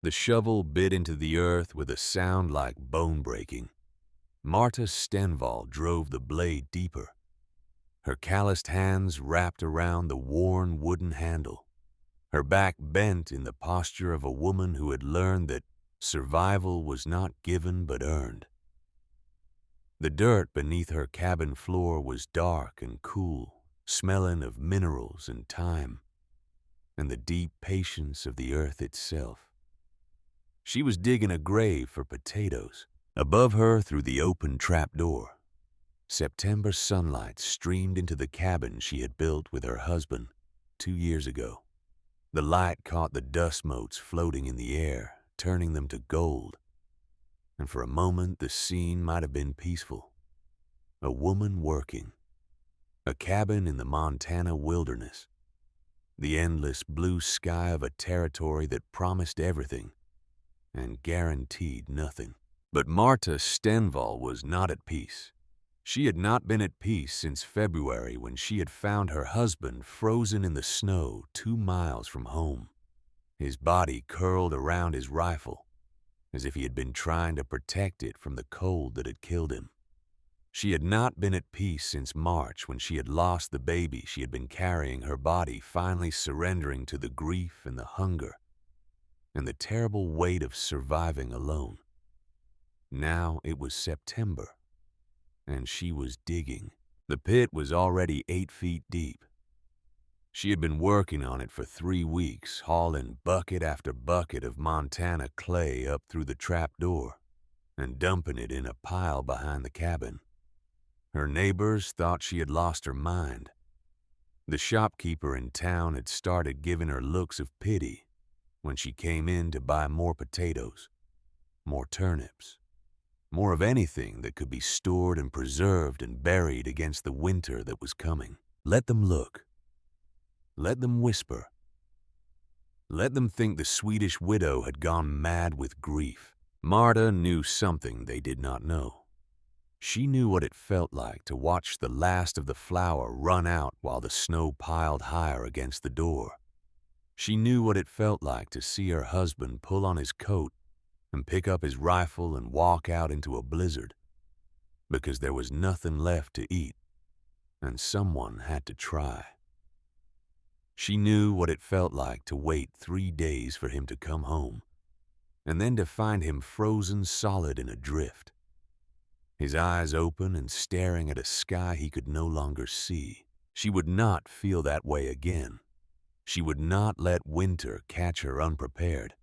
The shovel bit into the earth with a sound like bone breaking. Marta Stenval drove the blade deeper, her calloused hands wrapped around the worn wooden handle, her back bent in the posture of a woman who had learned that survival was not given but earned. The dirt beneath her cabin floor was dark and cool, smelling of minerals and time, and the deep patience of the earth itself. She was digging a grave for potatoes. Above her, through the open trapdoor, September sunlight streamed into the cabin she had built with her husband 2 years ago. The light caught the dust motes floating in the air, turning them to gold. And for a moment, the scene might have been peaceful. A woman working. A cabin in the Montana wilderness. The endless blue sky of a territory that promised everything and guaranteed nothing. But Marta Stenval was not at peace. She had not been at peace since February, when she had found her husband frozen in the snow 2 miles from home, his body curled around his rifle, as if he had been trying to protect it from the cold that had killed him. She had not been at peace since March, when she had lost the baby she had been carrying, her body finally surrendering to the grief and the hunger and the terrible weight of surviving alone. Now it was September, and she was digging. The pit was already 8 feet deep. She had been working on it for 3 weeks, hauling bucket after bucket of Montana clay up through the trapdoor and dumping it in a pile behind the cabin. Her neighbors thought she had lost her mind. The shopkeeper in town had started giving her looks of pity when she came in to buy more potatoes, more turnips, more of anything that could be stored and preserved and buried against the winter that was coming. Let them look. Let them whisper. Let them think the Swedish widow had gone mad with grief. Marta knew something they did not know. She knew what it felt like to watch the last of the flour run out while the snow piled higher against the door. She knew what it felt like to see her husband pull on his coat and pick up his rifle and walk out into a blizzard, because there was nothing left to eat, and someone had to try. She knew what it felt like to wait 3 days for him to come home, and then to find him frozen solid in a drift, his eyes open and staring at a sky he could no longer see. She would not feel that way again. She would not let winter catch her unprepared.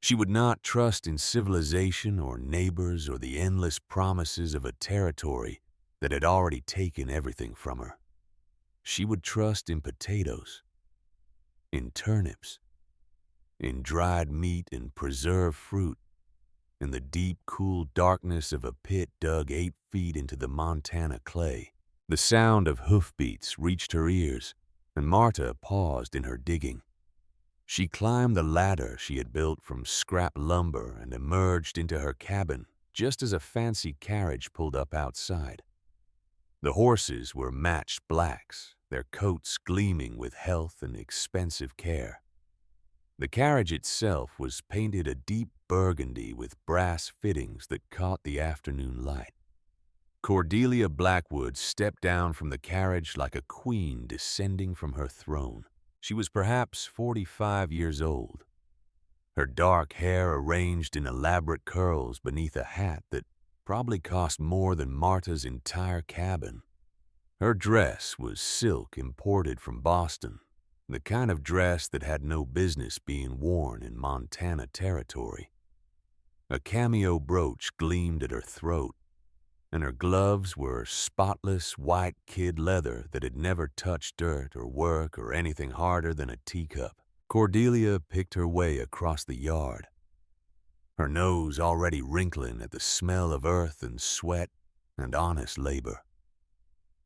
She would not trust in civilization or neighbors or the endless promises of a territory that had already taken everything from her. She would trust in potatoes, in turnips, in dried meat and preserved fruit, in the deep, cool darkness of a pit dug 8 feet into the Montana clay. The sound of hoofbeats reached her ears, and Marta paused in her digging. She climbed the ladder she had built from scrap lumber and emerged into her cabin just as a fancy carriage pulled up outside. The horses were matched blacks, their coats gleaming with health and expensive care. The carriage itself was painted a deep burgundy with brass fittings that caught the afternoon light. Cordelia Blackwood stepped down from the carriage like a queen descending from her throne. She was perhaps 45 years old, her dark hair arranged in elaborate curls beneath a hat that probably cost more than Marta's entire cabin. Her dress was silk imported from Boston, the kind of dress that had no business being worn in Montana territory. A cameo brooch gleamed at her throat, and her gloves were spotless white kid leather that had never touched dirt or work or anything harder than a teacup. Cordelia picked her way across the yard, her nose already wrinkling at the smell of earth and sweat and honest labor.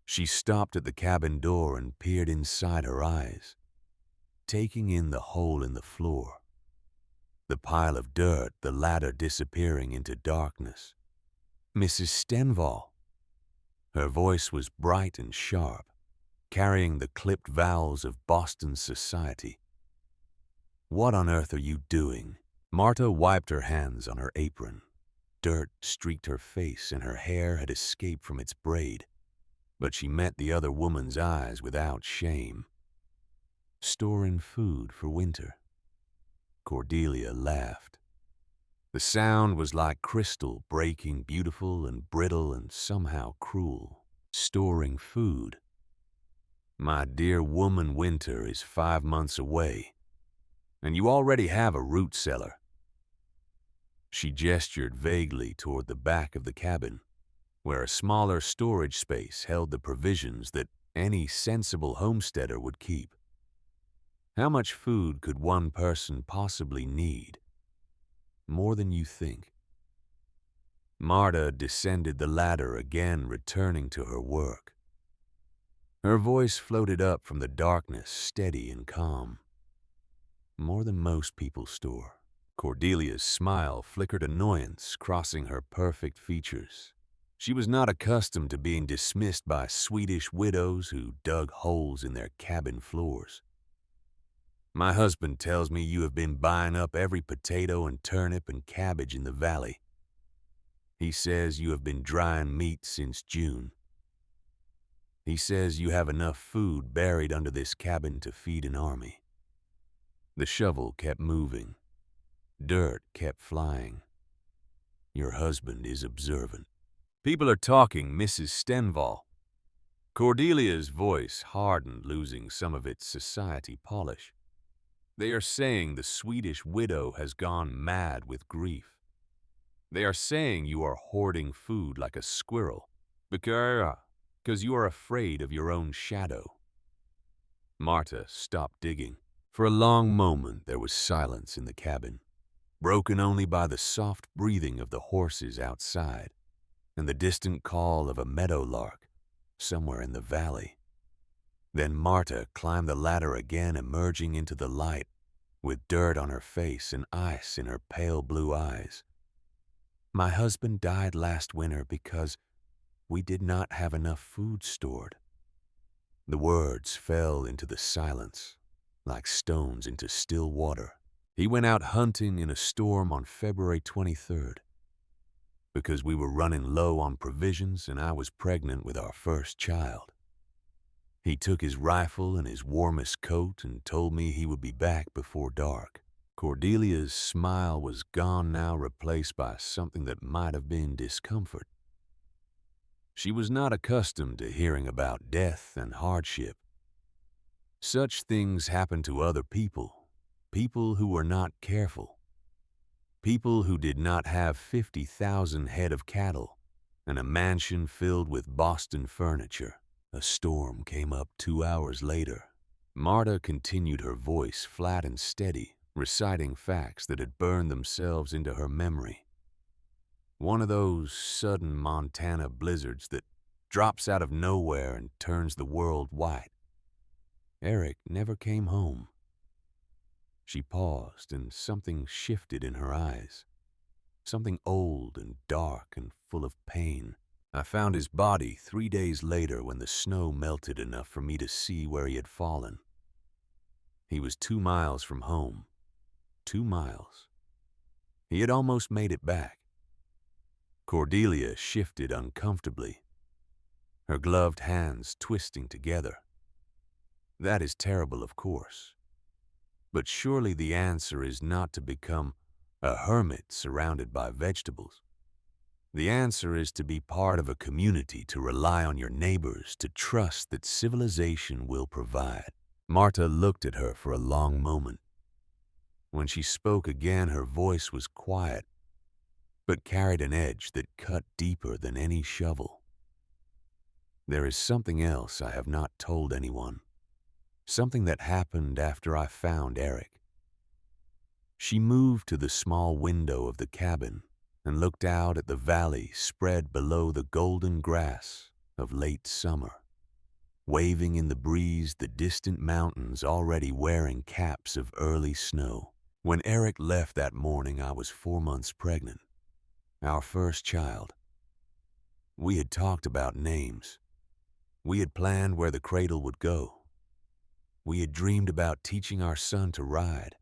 She stopped at the cabin door and peered inside, her eyes taking in the hole in the floor, the pile of dirt, the ladder disappearing into darkness. "Mrs. Stenval." Her voice was bright and sharp, carrying the clipped vowels of Boston society. "What on earth are you doing?" Marta wiped her hands on her apron. Dirt streaked her face and her hair had escaped from its braid, but she met the other woman's eyes without shame. Storing food for winter. Cordelia laughed. The sound was like crystal breaking, beautiful and brittle and somehow cruel. Storing food. My dear woman, winter is 5 months away, and you already have a root cellar. She gestured vaguely toward the back of the cabin, where a smaller storage space held the provisions that any sensible homesteader would keep. How much food could one person possibly need? More than you think. Marta descended the ladder again, returning to her work. Her voice floated up from the darkness, steady and calm. More than most people store. Cordelia's smile flickered annoyance, crossing her perfect features. She was not accustomed to being dismissed by Swedish widows who dug holes in their cabin floors. My husband tells me you have been buying up every potato and turnip and cabbage in the valley. He says you have been drying meat since June. He says you have enough food buried under this cabin to feed an army. The shovel kept moving. Dirt kept flying. Your husband is observant. People are talking, Mrs. Stenval. Cordelia's voice hardened, losing some of its society polish. They are saying the Swedish widow has gone mad with grief. They are saying you are hoarding food like a squirrel, because you are afraid of your own shadow. Marta stopped digging. For a long moment there was silence in the cabin, broken only by the soft breathing of the horses outside and the distant call of a meadowlark somewhere in the valley. Then Marta climbed the ladder again, emerging into the light with dirt on her face and ice in her pale blue eyes. My husband died last winter because we did not have enough food stored. The words fell into the silence like stones into still water. He went out hunting in a storm on February 23rd because we were running low on provisions and I was pregnant with our first child. He took his rifle and his warmest coat and told me he would be back before dark. Cordelia's smile was gone now, replaced by something that might have been discomfort. She was not accustomed to hearing about death and hardship. Such things happen to other people, people who were not careful, people who did not have 50,000 head of cattle and a mansion filled with Boston furniture. A storm came up 2 hours later. Marta continued, her voice flat and steady, reciting facts that had burned themselves into her memory. One of those sudden Montana blizzards that drops out of nowhere and turns the world white. Eric never came home. She paused and something shifted in her eyes. Something old and dark and full of pain. I found his body 3 days later when the snow melted enough for me to see where he had fallen. He was 2 miles from home. 2 miles. He had almost made it back. Cordelia shifted uncomfortably, her gloved hands twisting together. That is terrible, of course. But surely the answer is not to become a hermit surrounded by vegetables. The answer is to be part of a community, to rely on your neighbors, to trust that civilization will provide. Marta looked at her for a long moment. When she spoke again, her voice was quiet, but carried an edge that cut deeper than any shovel. There is something else I have not told anyone. Something that happened after I found Eric. She moved to the small window of the cabin and looked out at the valley spread below the golden grass of late summer. Waving in the breeze, the distant mountains already wearing caps of early snow. When Eric left that morning, I was 4 months pregnant. Our first child. We had talked about names. We had planned where the cradle would go. We had dreamed about teaching our son to ride.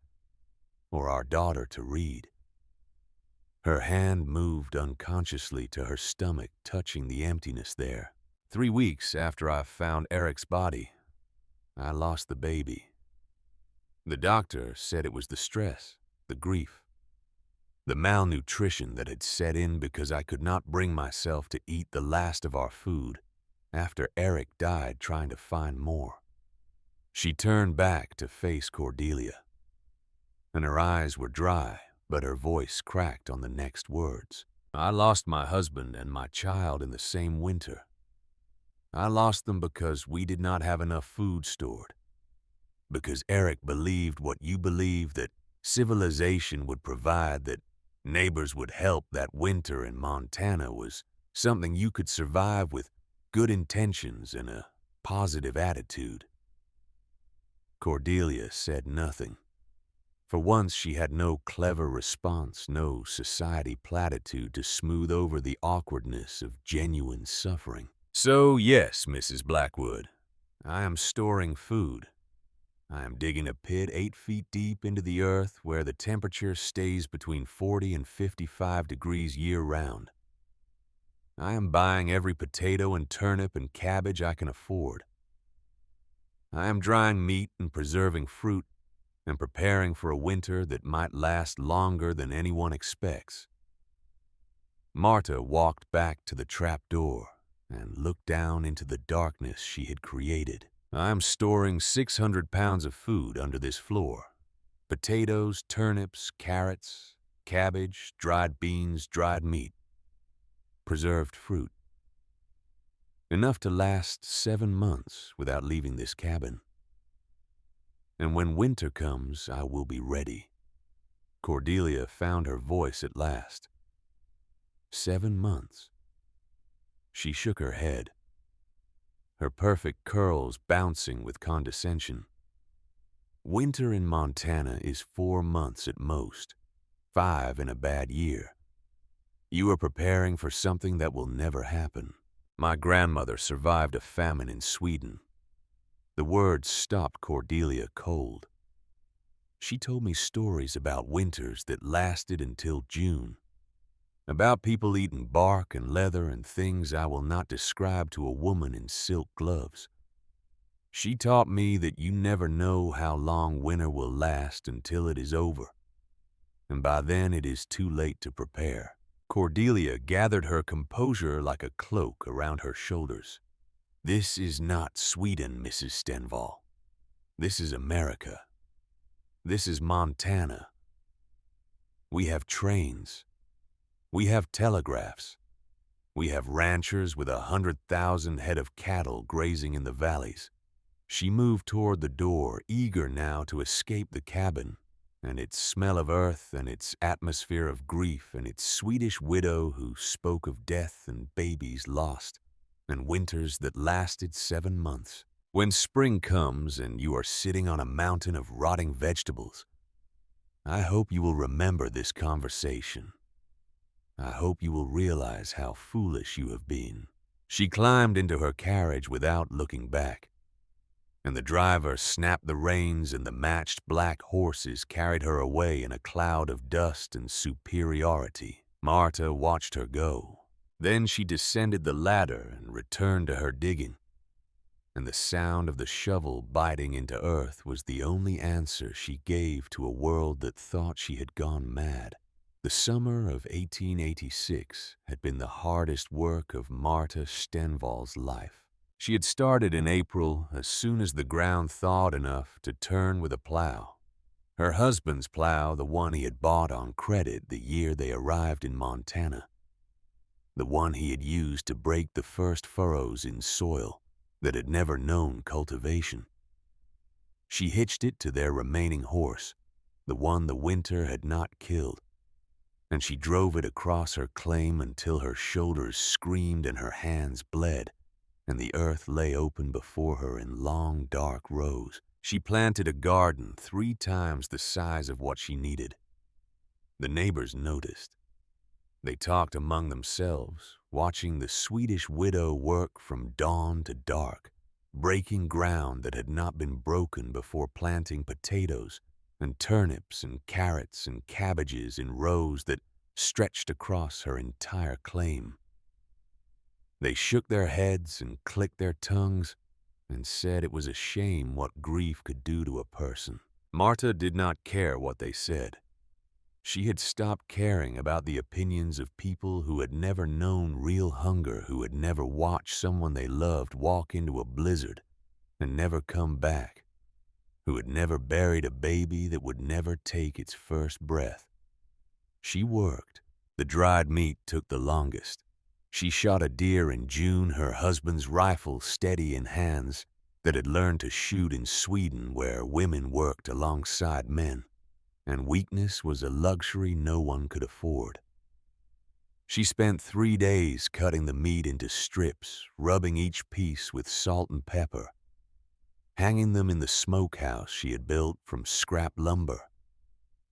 or our daughter to read. Her hand moved unconsciously to her stomach, touching the emptiness there. 3 weeks after I found Eric's body, I lost the baby. The doctor said it was the stress, the grief, the malnutrition that had set in because I could not bring myself to eat the last of our food after Eric died trying to find more. She turned back to face Cordelia, and her eyes were dry, but her voice cracked on the next words. I lost my husband and my child in the same winter. I lost them because we did not have enough food stored. Because Eric believed what you believe, that civilization would provide, that neighbors would help, that winter in Montana was something you could survive with good intentions and a positive attitude. Cordelia said nothing. For once she had no clever response, no society platitude to smooth over the awkwardness of genuine suffering. So yes, Mrs. Blackwood, I am storing food. I am digging a pit 8 feet deep into the earth where the temperature stays between 40 and 55 degrees year-round. I am buying every potato and turnip and cabbage I can afford. I am drying meat and preserving fruit and preparing for a winter that might last longer than anyone expects. Marta walked back to the trap door and looked down into the darkness she had created. I am storing 600 pounds of food under this floor. Potatoes, turnips, carrots, cabbage, dried beans, dried meat, preserved fruit. Enough to last 7 months without leaving this cabin. And when winter comes, I will be ready. Cordelia found her voice at last. 7 months. She shook her head, her perfect curls bouncing with condescension. Winter in Montana is 4 months at most, 5 in a bad year. You are preparing for something that will never happen. My grandmother survived a famine in Sweden. The words stopped Cordelia cold. She told me stories about winters that lasted until June, about people eating bark and leather and things I will not describe to a woman in silk gloves. She taught me that you never know how long winter will last until it is over, and by then it is too late to prepare. Cordelia gathered her composure like a cloak around her shoulders. This is not Sweden, Mrs. Stenval. This is America. This is Montana. We have trains. We have telegraphs. We have ranchers with 100,000 head of cattle grazing in the valleys. She moved toward the door, eager now to escape the cabin, and its smell of earth, and its atmosphere of grief, and its Swedish widow who spoke of death and babies lost, and winters that lasted 7 months. When spring comes and you are sitting on a mountain of rotting vegetables, I hope you will remember this conversation. I hope you will realize how foolish you have been. She climbed into her carriage without looking back, and the driver snapped the reins and the matched black horses carried her away in a cloud of dust and superiority. Marta watched her go. Then she descended the ladder and returned to her digging, and the sound of the shovel biting into earth was the only answer she gave to a world that thought she had gone mad. The summer of 1886 had been the hardest work of Marta Stenval's life. She had started in April as soon as the ground thawed enough to turn with a plow. Her husband's plow, the one he had bought on credit the year they arrived in Montana. The one he had used to break the first furrows in soil that had never known cultivation. She hitched it to their remaining horse, the one the winter had not killed, and she drove it across her claim until her shoulders screamed and her hands bled, and the earth lay open before her in long, dark rows. She planted a garden 3 times the size of what she needed. The neighbors noticed. They talked among themselves, watching the Swedish widow work from dawn to dark, breaking ground that had not been broken before planting potatoes and turnips and carrots and cabbages in rows that stretched across her entire claim. They shook their heads and clicked their tongues and said it was a shame what grief could do to a person. Marta did not care what they said. She had stopped caring about the opinions of people who had never known real hunger, who had never watched someone they loved walk into a blizzard and never come back, who had never buried a baby that would never take its first breath. She worked. The dried meat took the longest. She shot a deer in June, her husband's rifle steady in hands that had learned to shoot in Sweden, where women worked alongside men, and weakness was a luxury no one could afford. She spent 3 days cutting the meat into strips, rubbing each piece with salt and pepper, hanging them in the smokehouse she had built from scrap lumber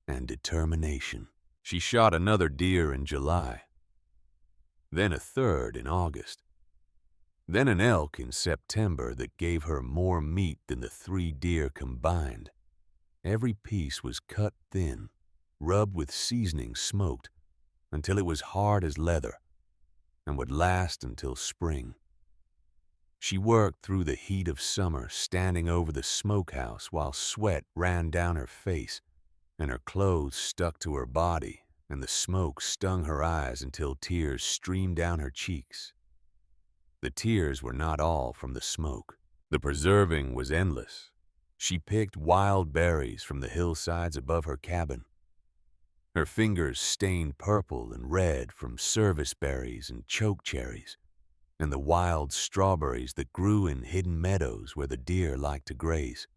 and determination. She shot another deer in July, then a third in August, then an elk in September that gave her more meat than the 3 deer combined. Every piece was cut thin, rubbed with seasoning, smoked until it was hard as leather and would last until spring. She worked through the heat of summer, standing over the smokehouse while sweat ran down her face and her clothes stuck to her body, and the smoke stung her eyes until tears streamed down her cheeks. The tears were not all from the smoke. The preserving was endless. She picked wild berries from the hillsides above her cabin. Her fingers stained purple and red from service berries and chokecherries, and the wild strawberries that grew in hidden meadows where the deer liked to graze.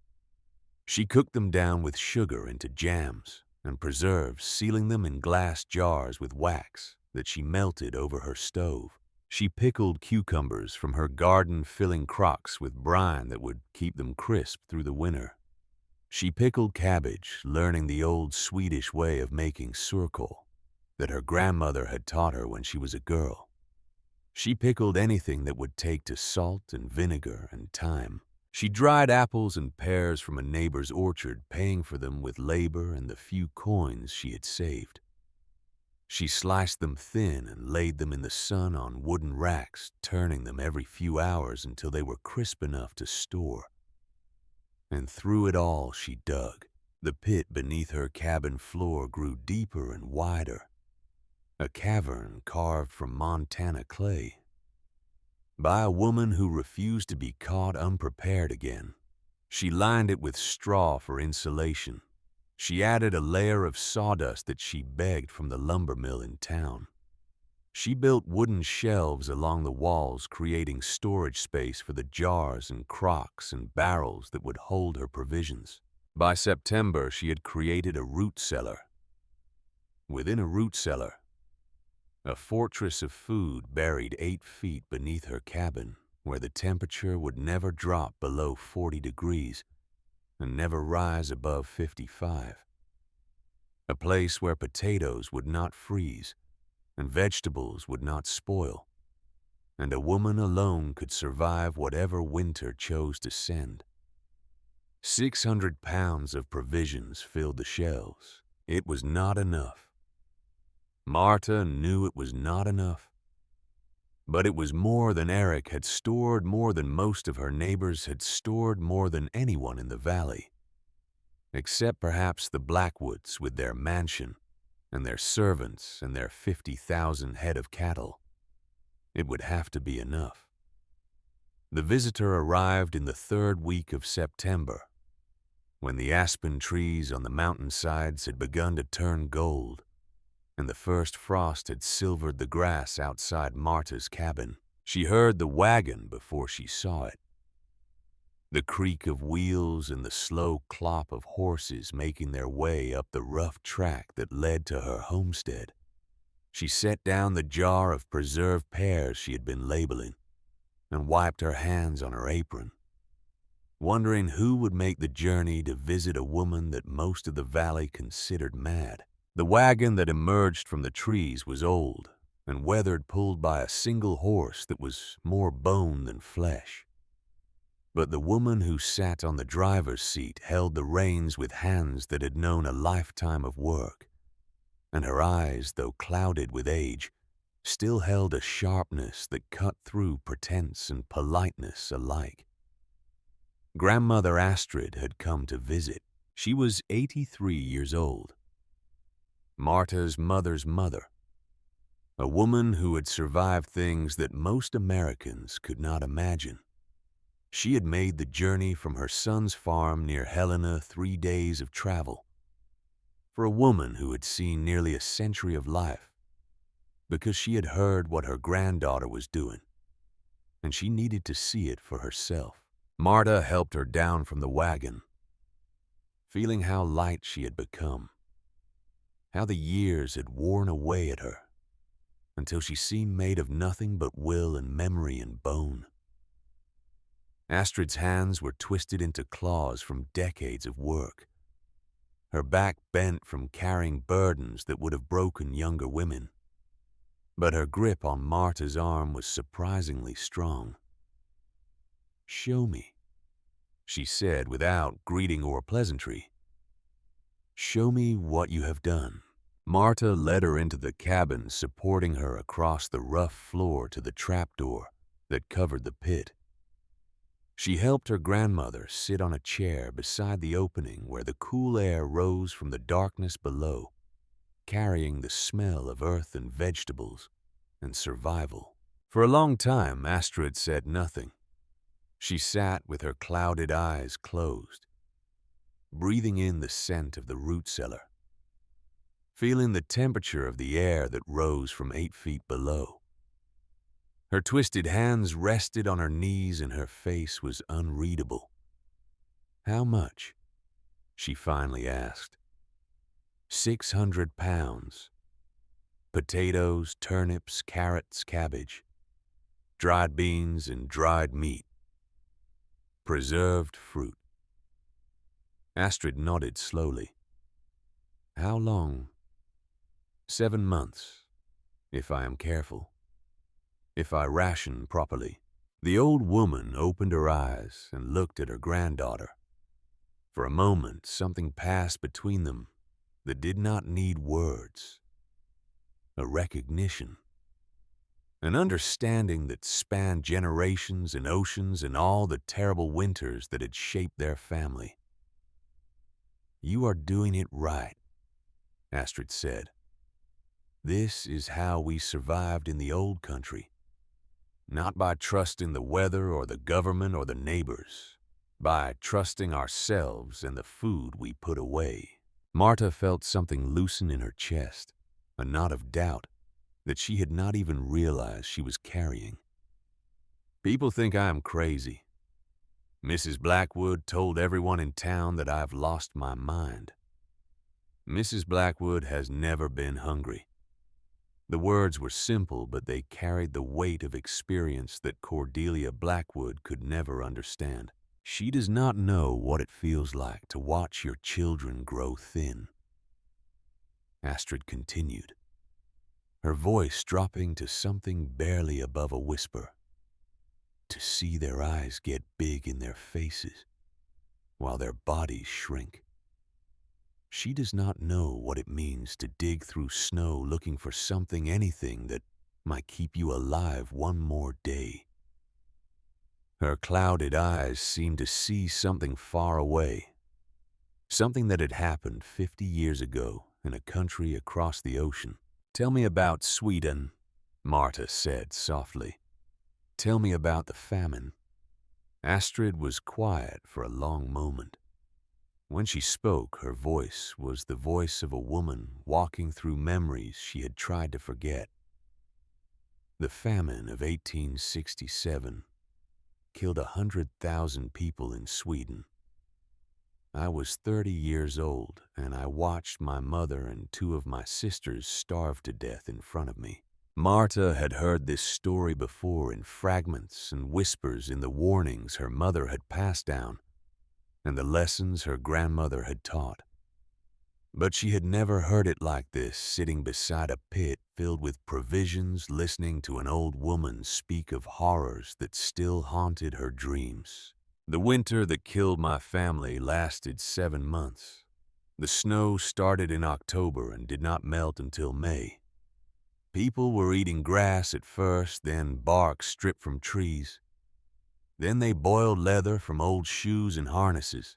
She cooked them down with sugar into jams and preserves, sealing them in glass jars with wax that she melted over her stove. She pickled cucumbers from her garden, filling crocks with brine that would keep them crisp through the winter. She pickled cabbage, learning the old Swedish way of making surkål that her grandmother had taught her when she was a girl. She pickled anything that would take to salt and vinegar and thyme. She dried apples and pears from a neighbor's orchard, paying for them with labor and the few coins she had saved. She sliced them thin and laid them in the sun on wooden racks, turning them every few hours until they were crisp enough to store. And through it all she dug. The pit beneath her cabin floor grew deeper and wider, a cavern carved from Montana clay, by a woman who refused to be caught unprepared again. She lined it with straw for insulation. She added a layer of sawdust that she begged from the lumber mill in town. She built wooden shelves along the walls, creating storage space for the jars and crocks and barrels that would hold her provisions. By September, she had created a root cellar. Within a root cellar, a fortress of food buried 8 feet beneath her cabin, where the temperature would never drop below 40 degrees and never rise above 55. A place where potatoes would not freeze and vegetables would not spoil, and a woman alone could survive whatever winter chose to send. 600 pounds of provisions filled the shelves. It was not enough. Marta knew it was not enough. But it was more than Eric had stored, more than most of her neighbors had stored, more than anyone in the valley, except perhaps the Blackwoods with their mansion and their servants and their 50,000 head of cattle. It would have to be enough. The visitor arrived in the 3rd week of September, when the aspen trees on the mountainsides had begun to turn gold, and the first frost had silvered the grass outside Marta's cabin. She heard the wagon before she saw it, the creak of wheels and the slow clop of horses making their way up the rough track that led to her homestead. She set down the jar of preserved pears she had been labeling and wiped her hands on her apron, wondering who would make the journey to visit a woman that most of the valley considered mad. The wagon that emerged from the trees was old and weathered, pulled by a single horse that was more bone than flesh. But the woman who sat on the driver's seat held the reins with hands that had known a lifetime of work, and her eyes, though clouded with age, still held a sharpness that cut through pretense and politeness alike. Grandmother Astrid had come to visit. She was 83 years old. Marta's mother's mother, a woman who had survived things that most Americans could not imagine. She had made the journey from her son's farm near Helena 3 days of travel. For a woman who had seen nearly a century of life, because she had heard what her granddaughter was doing, and she needed to see it for herself. Marta helped her down from the wagon, feeling how light she had become, how the years had worn away at her, until she seemed made of nothing but will and memory and bone. Astrid's hands were twisted into claws from decades of work, her back bent from carrying burdens that would have broken younger women. But her grip on Marta's arm was surprisingly strong. "Show me," she said without greeting or pleasantry. "Show me what you have done." Marta led her into the cabin, supporting her across the rough floor to the trapdoor that covered the pit. She helped her grandmother sit on a chair beside the opening where the cool air rose from the darkness below, carrying the smell of earth and vegetables and survival. For a long time, Astrid said nothing. She sat with her clouded eyes closed, breathing in the scent of the root cellar, feeling the temperature of the air that rose from 8 feet below. Her twisted hands rested on her knees and her face was unreadable. "How much?" she finally asked. 600 pounds. Potatoes, turnips, carrots, cabbage, dried beans and dried meat, preserved fruit. Astrid nodded slowly. "How long?" 7 months, if I am careful. If I ration properly." The old woman opened her eyes and looked at her granddaughter. For a moment, something passed between them that did not need words. A recognition. An understanding that spanned generations and oceans and all the terrible winters that had shaped their family. "You are doing it right," Astrid said. "This is how we survived in the old country. Not by trusting the weather or the government or the neighbors, by trusting ourselves and the food we put away." Marta felt something loosen in her chest, a knot of doubt that she had not even realized she was carrying. "People think I am crazy. Mrs. Blackwood told everyone in town that I have lost my mind. Mrs. Blackwood has never been hungry." The words were simple, but they carried the weight of experience that Cordelia Blackwood could never understand. "She does not know what it feels like to watch your children grow thin," Astrid continued, her voice dropping to something barely above a whisper. "To see their eyes get big in their faces, while their bodies shrink. She does not know what it means to dig through snow looking for something, anything that might keep you alive one more day." Her clouded eyes seemed to see something far away, something that had happened 50 years ago in a country across the ocean. "Tell me about Sweden," Marta said softly. "Tell me about the famine." Astrid was quiet for a long moment. When she spoke, her voice was the voice of a woman walking through memories she had tried to forget. "The famine of 1867 killed 100,000 people in Sweden. I was 30 years old, and I watched my mother and 2 of my sisters starve to death in front of me." Marta had heard this story before in fragments and whispers in the warnings her mother had passed down and the lessons her grandmother had taught. But she had never heard it like this, sitting beside a pit filled with provisions, listening to an old woman speak of horrors that still haunted her dreams. The winter that killed my family lasted 7 months. The snow started in October and did not melt until May. People were eating grass at first, then bark stripped from trees. Then they boiled leather from old shoes and harnesses.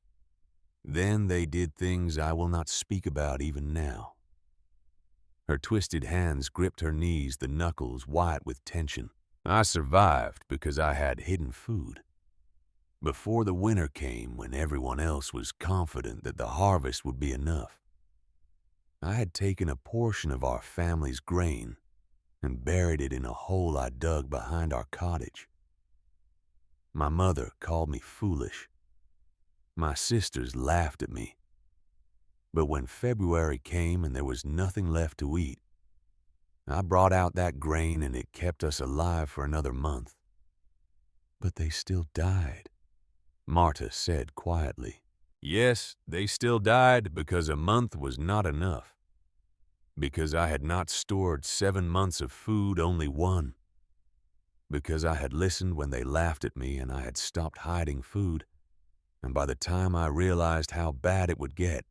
Then they did things I will not speak about even now. Her twisted hands gripped her knees, the knuckles white with tension. I survived because I had hidden food. Before the winter came, when everyone else was confident that the harvest would be enough, I had taken a portion of our family's grain and buried it in a hole I dug behind our cottage. My mother called me foolish. My sisters laughed at me. But when February came and there was nothing left to eat, I brought out that grain and it kept us alive for another month. But they still died, Marta said quietly. Yes, they still died because a month was not enough. Because I had not stored 7 months of food, only one. Because I had listened when they laughed at me and I had stopped hiding food. And by the time I realized how bad it would get,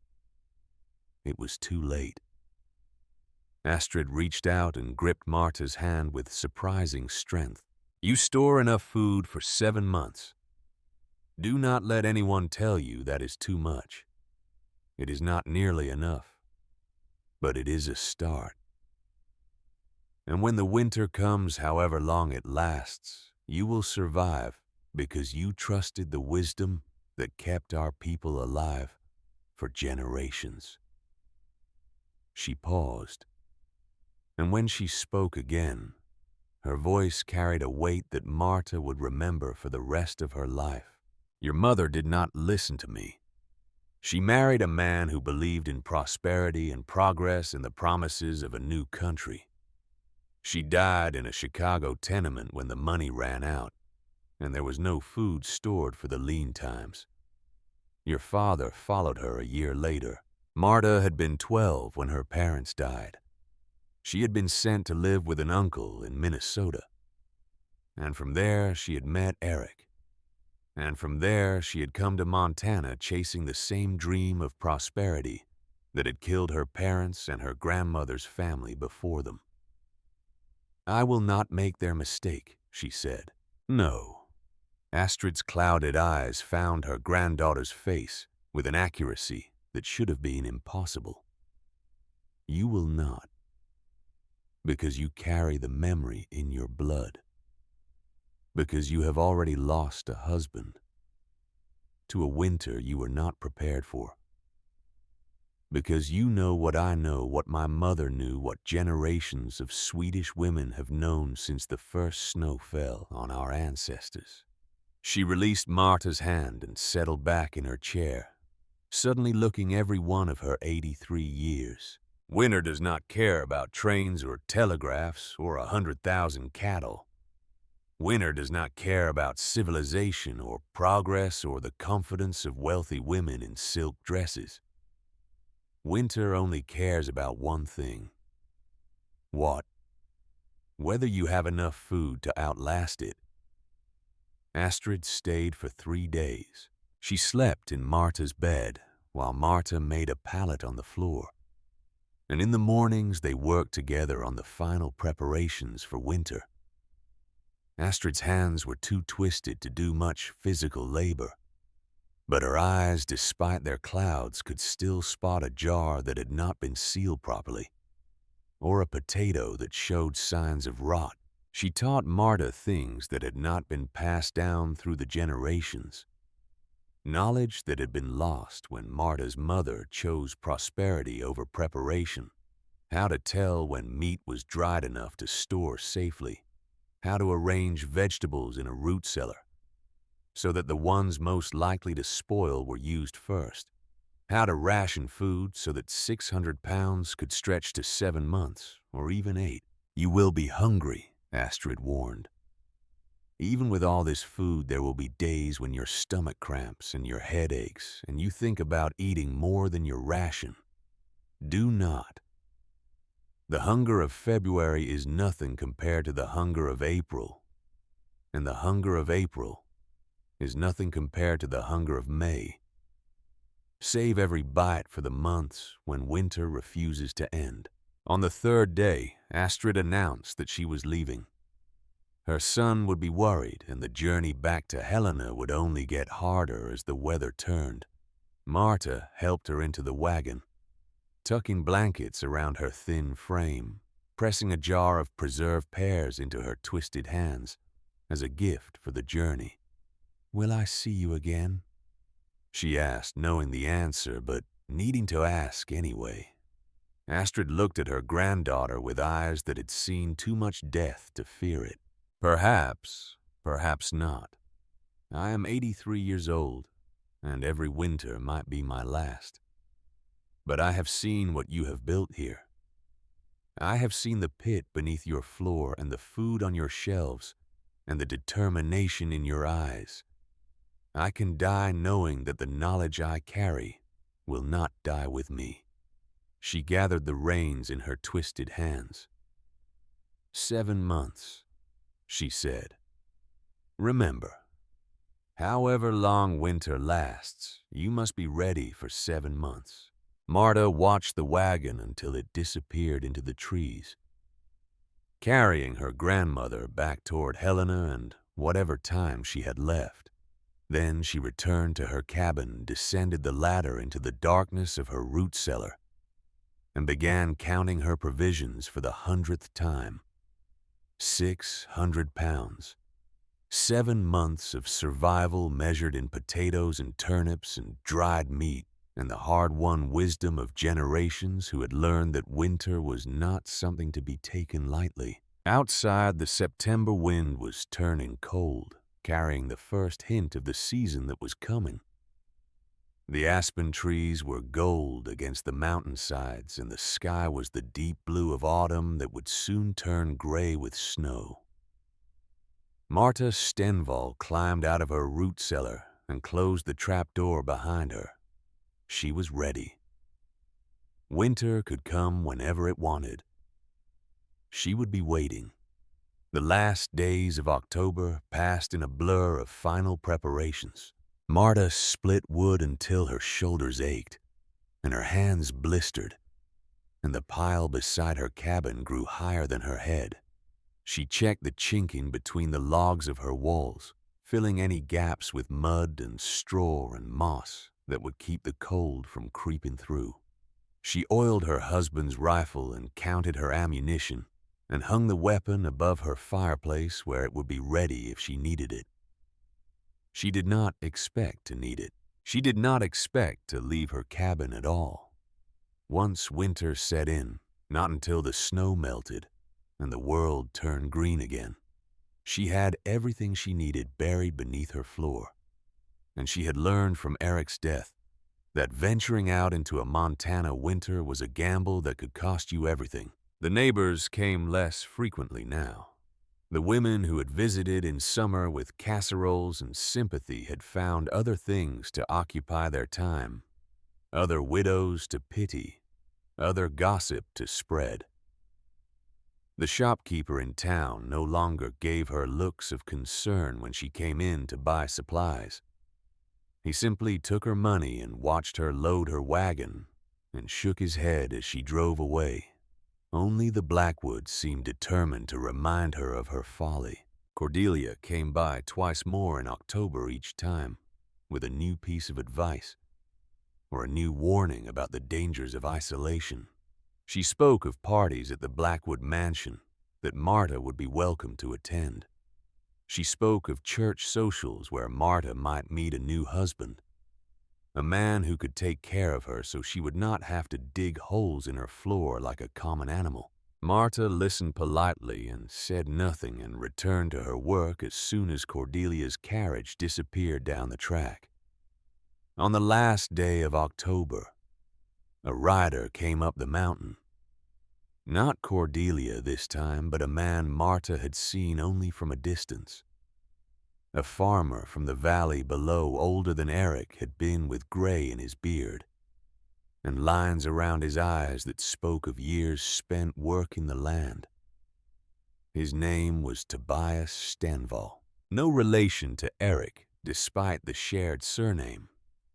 it was too late. Astrid reached out and gripped Marta's hand with surprising strength. You store enough food for 7 months. Do not let anyone tell you that is too much. It is not nearly enough, but it is a start. And when the winter comes, however long it lasts, you will survive because you trusted the wisdom that kept our people alive for generations. She paused, and when she spoke again, her voice carried a weight that Marta would remember for the rest of her life. Your mother did not listen to me. She married a man who believed in prosperity and progress and the promises of a new country. She died in a Chicago tenement when the money ran out, and there was no food stored for the lean times. Your father followed her a year later. Marta had been 12 when her parents died. She had been sent to live with an uncle in Minnesota. And from there, she had met Eric. And from there, she had come to Montana chasing the same dream of prosperity that had killed her parents and her grandmother's family before them. I will not make their mistake, she said. No. Astrid's clouded eyes found her granddaughter's face with an accuracy that should have been impossible. You will not, because you carry the memory in your blood, because you have already lost a husband to a winter you were not prepared for, because you know what I know, what my mother knew, what generations of Swedish women have known since the first snow fell on our ancestors. She released Marta's hand and settled back in her chair, suddenly looking every one of her 83 years. Winter does not care about trains or telegraphs or 100,000 cattle. Winter does not care about civilization or progress or the confidence of wealthy women in silk dresses. Winter only cares about one thing. What? Whether you have enough food to outlast it. Astrid stayed for 3 days. She slept in Marta's bed while Marta made a pallet on the floor. And in the mornings they worked together on the final preparations for winter. Astrid's hands were too twisted to do much physical labor, but her eyes, despite their clouds, could still spot a jar that had not been sealed properly, or a potato that showed signs of rot. She taught Marta things that had not been passed down through the generations, knowledge that had been lost when Marta's mother chose prosperity over preparation, how to tell when meat was dried enough to store safely, how to arrange vegetables in a root cellar so that the ones most likely to spoil were used first, how to ration food so that 600 pounds could stretch to 7 months or even 8. You will be hungry, Astrid warned. Even with all this food, there will be days when your stomach cramps and your head aches and you think about eating more than your ration. Do not. The hunger of February is nothing compared to the hunger of April, and the hunger of April is nothing compared to the hunger of May. Save every bite for the months when winter refuses to end. On the third day, Astrid announced that she was leaving. Her son would be worried, and the journey back to Helena would only get harder as the weather turned. Marta helped her into the wagon, tucking blankets around her thin frame, pressing a jar of preserved pears into her twisted hands as a gift for the journey. "Will I see you again?" she asked, knowing the answer, but needing to ask anyway. Astrid looked at her granddaughter with eyes that had seen too much death to fear it. "Perhaps, perhaps not. I am 83 years old, and every winter might be my last. But I have seen what you have built here. I have seen the pit beneath your floor and the food on your shelves and the determination in your eyes. I can die knowing that the knowledge I carry will not die with me." She gathered the reins in her twisted hands. 7 months, she said. "Remember, however long winter lasts, you must be ready for 7 months." Marta watched the wagon until it disappeared into the trees, carrying her grandmother back toward Helena and whatever time she had left. Then she returned to her cabin, descended the ladder into the darkness of her root cellar, and began counting her provisions for the 100th time. 600 pounds. 7 months of survival measured in potatoes and turnips and dried meat, and the hard-won wisdom of generations who had learned that winter was not something to be taken lightly. Outside, the September wind was turning cold, carrying the first hint of the season that was coming. The aspen trees were gold against the mountainsides, and the sky was the deep blue of autumn that would soon turn gray with snow. Marta Stenval climbed out of her root cellar and closed the trapdoor behind her. She was ready. Winter could come whenever it wanted. She would be waiting. The last days of October passed in a blur of final preparations. Marta split wood until her shoulders ached, and her hands blistered, and the pile beside her cabin grew higher than her head. She checked the chinking between the logs of her walls, filling any gaps with mud and straw and moss that would keep the cold from creeping through. She oiled her husband's rifle and counted her ammunition, and hung the weapon above her fireplace where it would be ready if she needed it. She did not expect to need it. She did not expect to leave her cabin at all. Once winter set in, not until the snow melted and the world turned green again. She had everything she needed buried beneath her floor, and she had learned from Eric's death that venturing out into a Montana winter was a gamble that could cost you everything. The neighbors came less frequently now. The women who had visited in summer with casseroles and sympathy had found other things to occupy their time, other widows to pity, other gossip to spread. The shopkeeper in town no longer gave her looks of concern when she came in to buy supplies. He simply took her money and watched her load her wagon and shook his head as she drove away. Only the Blackwoods seemed determined to remind her of her folly. Cordelia came by twice more in October each time, with a new piece of advice or a new warning about the dangers of isolation. She spoke of parties at the Blackwood mansion that Marta would be welcome to attend. She spoke of church socials where Marta might meet a new husband, a man who could take care of her so she would not have to dig holes in her floor like a common animal. Marta listened politely and said nothing and returned to her work as soon as Cordelia's carriage disappeared down the track. On the last day of October, a rider came up the mountain. Not Cordelia this time, but a man Marta had seen only from a distance. A farmer from the valley below, older than Eric, had been with gray in his beard, and lines around his eyes that spoke of years spent working the land. His name was Tobias Stenval. No relation to Eric, despite the shared surname.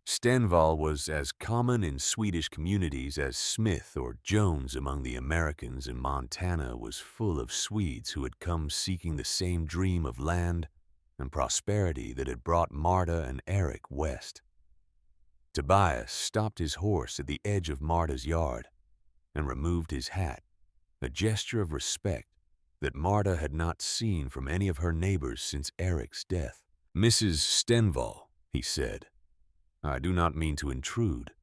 Stenval was as common in Swedish communities as Smith or Jones among the Americans, and Montana was full of Swedes who had come seeking the same dream of land and prosperity that had brought Marta and Eric west. Tobias stopped his horse at the edge of Marta's yard and removed his hat, a gesture of respect that Marta had not seen from any of her neighbors since Eric's death. "Mrs. Stenval," he said, "I do not mean to intrude.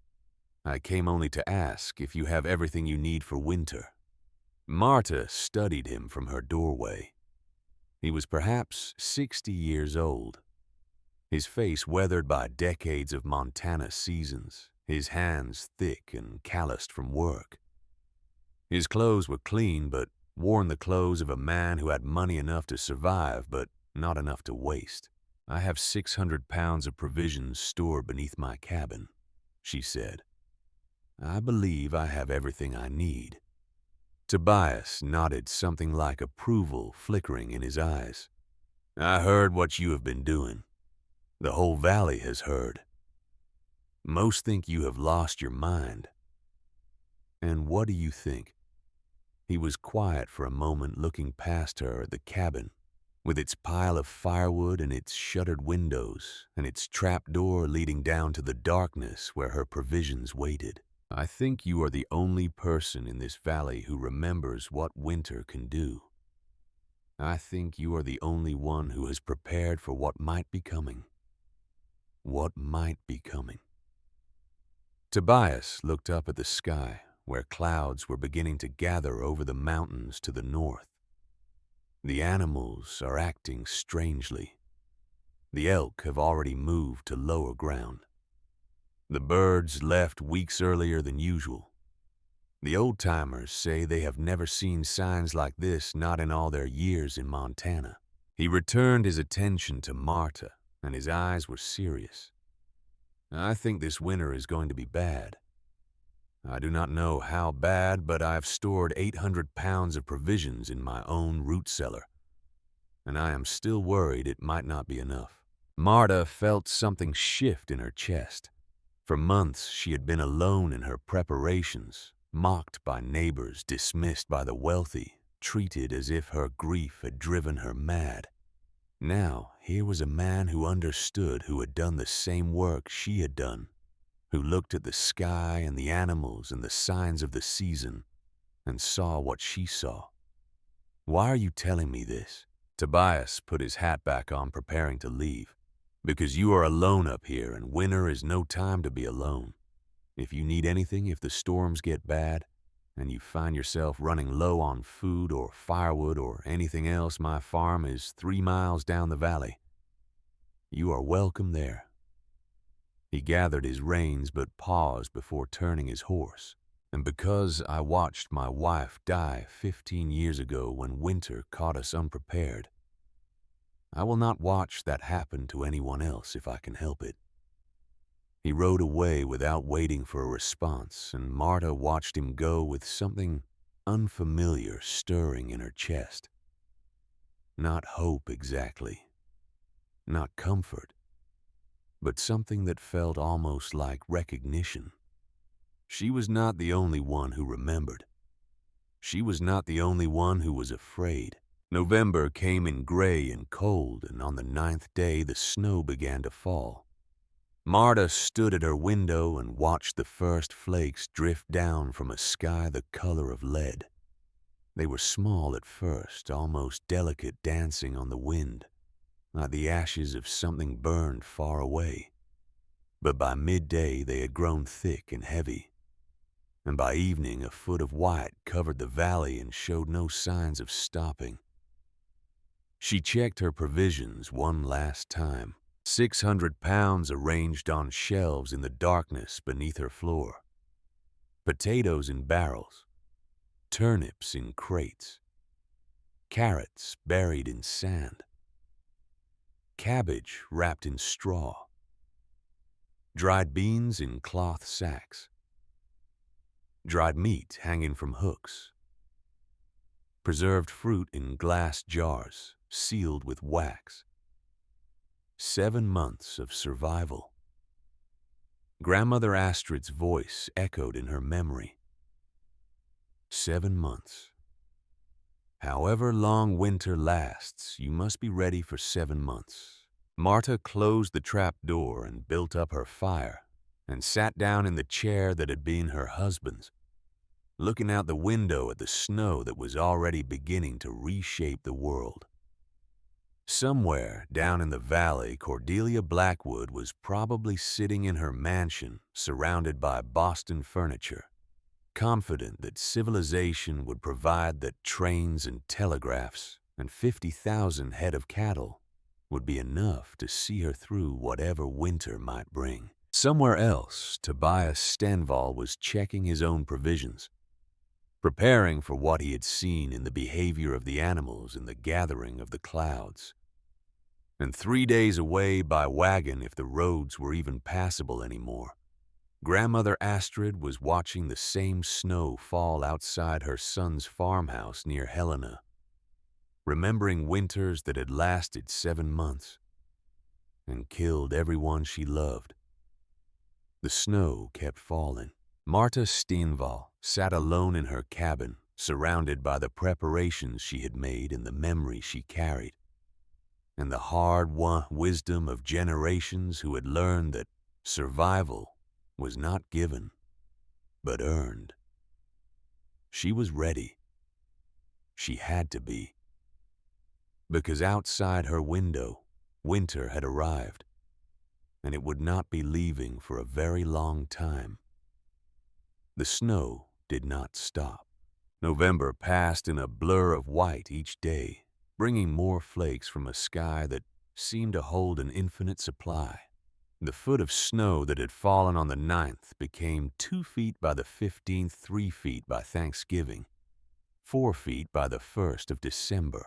I came only to ask if you have everything you need for winter." Marta studied him from her doorway. He was perhaps 60 years old, his face weathered by decades of Montana seasons, his hands thick and calloused from work. His clothes were clean, but worn the clothes of a man who had money enough to survive, but not enough to waste. "I have 600 pounds of provisions stored beneath my cabin," she said. "I believe I have everything I need." Tobias nodded, something like approval flickering in his eyes. "I heard what you have been doing. The whole valley has heard. Most think you have lost your mind. And what do you think?" He was quiet for a moment, looking past her at the cabin, with its pile of firewood and its shuttered windows and its trap door leading down to the darkness where her provisions waited. "I think you are the only person in this valley who remembers what winter can do. I think you are the only one who has prepared for what might be coming. What might be coming." Tobias looked up at the sky, where clouds were beginning to gather over the mountains to the north. "The animals are acting strangely. The elk have already moved to lower ground. The birds left weeks earlier than usual. The old-timers say they have never seen signs like this, not in all their years in Montana." He returned his attention to Marta, and his eyes were serious. "I think this winter is going to be bad. I do not know how bad, but I have stored 800 pounds of provisions in my own root cellar, and I am still worried it might not be enough." Marta felt something shift in her chest. For months she had been alone in her preparations, mocked by neighbors, dismissed by the wealthy, treated as if her grief had driven her mad. Now, here was a man who understood, who had done the same work she had done, who looked at the sky and the animals and the signs of the season and saw what she saw. "Why are you telling me this?" Tobias put his hat back on, preparing to leave. "Because you are alone up here, and winter is no time to be alone. If you need anything, if the storms get bad, and you find yourself running low on food or firewood or anything else, my farm is 3 miles down the valley. You are welcome there." He gathered his reins but paused before turning his horse. "And because I watched my wife die 15 years ago when winter caught us unprepared, I will not watch that happen to anyone else if I can help it." He rode away without waiting for a response, and Marta watched him go with something unfamiliar stirring in her chest. Not hope exactly, not comfort, but something that felt almost like recognition. She was not the only one who remembered. She was not the only one who was afraid. November came in gray and cold, and on the 9th day the snow began to fall. Marta stood at her window and watched the first flakes drift down from a sky the color of lead. They were small at first, almost delicate, dancing on the wind, like the ashes of something burned far away. But by midday they had grown thick and heavy, and by evening a foot of white covered the valley and showed no signs of stopping. She checked her provisions one last time. 600 pounds arranged on shelves in the darkness beneath her floor. Potatoes in barrels, turnips in crates, carrots buried in sand, cabbage wrapped in straw, dried beans in cloth sacks, dried meat hanging from hooks, preserved fruit in glass jars sealed with wax. 7 months of survival. Grandmother Astrid's voice echoed in her memory. 7 months. However long winter lasts, you must be ready for 7 months. Marta closed the trap door and built up her fire and sat down in the chair that had been her husband's, looking out the window at the snow that was already beginning to reshape the world. Somewhere down in the valley, Cordelia Blackwood was probably sitting in her mansion surrounded by Boston furniture, confident that civilization would provide that trains and telegraphs and 50,000 head of cattle would be enough to see her through whatever winter might bring. Somewhere else, Tobias Stenval was checking his own provisions, preparing for what he had seen in the behavior of the animals in the gathering of the clouds. And 3 days away by wagon, if the roads were even passable anymore, Grandmother Astrid was watching the same snow fall outside her son's farmhouse near Helena, remembering winters that had lasted 7 months and killed everyone she loved. The snow kept falling. Marta Stenval sat alone in her cabin, surrounded by the preparations she had made and the memory she carried, and the hard-won wisdom of generations who had learned that survival was not given, but earned. She was ready. She had to be. Because outside her window, winter had arrived, and it would not be leaving for a very long time. The snow did not stop. November passed in a blur of white each day, bringing more flakes from a sky that seemed to hold an infinite supply. The foot of snow that had fallen on the 9th became 2 feet by the 15th, 3 feet by Thanksgiving, 4 feet by the 1st of December.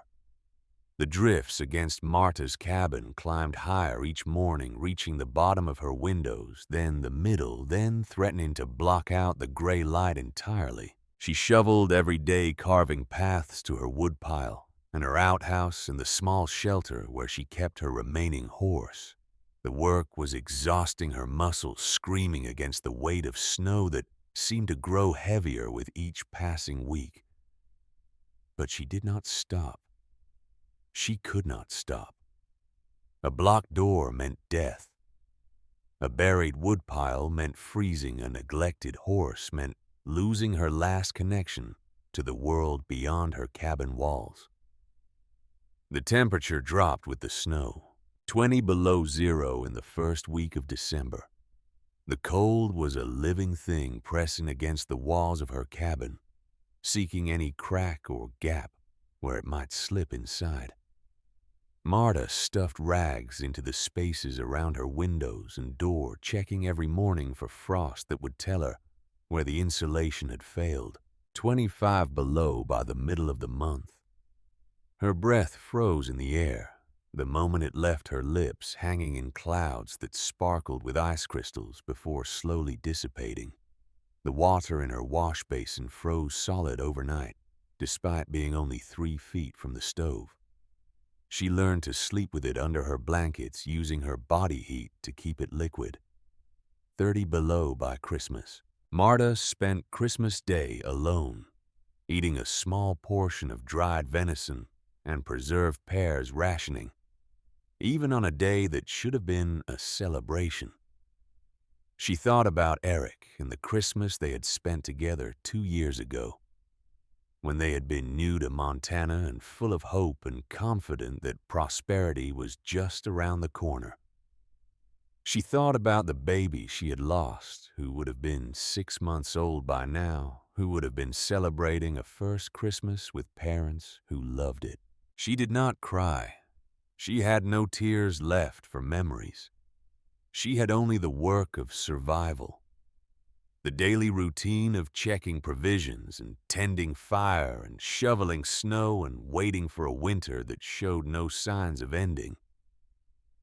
The drifts against Marta's cabin climbed higher each morning, reaching the bottom of her windows, then the middle, then threatening to block out the gray light entirely. She shoveled every day, carving paths to her woodpile and her outhouse and the small shelter where she kept her remaining horse. The work was exhausting her muscles, screaming against the weight of snow that seemed to grow heavier with each passing week. But she did not stop. She could not stop. A blocked door meant death. A buried woodpile meant freezing. A neglected horse meant losing her last connection to the world beyond her cabin walls. The temperature dropped with the snow, 20 below zero in the first week of December. The cold was a living thing pressing against the walls of her cabin, seeking any crack or gap where it might slip inside. Marta stuffed rags into the spaces around her windows and door, checking every morning for frost that would tell her where the insulation had failed. 25 below by the middle of the month. Her breath froze in the air the moment it left her lips, hanging in clouds that sparkled with ice crystals before slowly dissipating. The water in her wash basin froze solid overnight, despite being only 3 feet from the stove. She learned to sleep with it under her blankets, using her body heat to keep it liquid. 30 below by Christmas. Marta spent Christmas Day alone, eating a small portion of dried venison and preserved pears rationing, even on a day that should have been a celebration. She thought about Eric and the Christmas they had spent together 2 years ago, when they had been new to Montana and full of hope and confident that prosperity was just around the corner. She thought about the baby she had lost, who would have been 6 months old by now, who would have been celebrating a first Christmas with parents who loved it. She did not cry. She had no tears left for memories. She had only the work of survival. The daily routine of checking provisions and tending fire and shoveling snow and waiting for a winter that showed no signs of ending.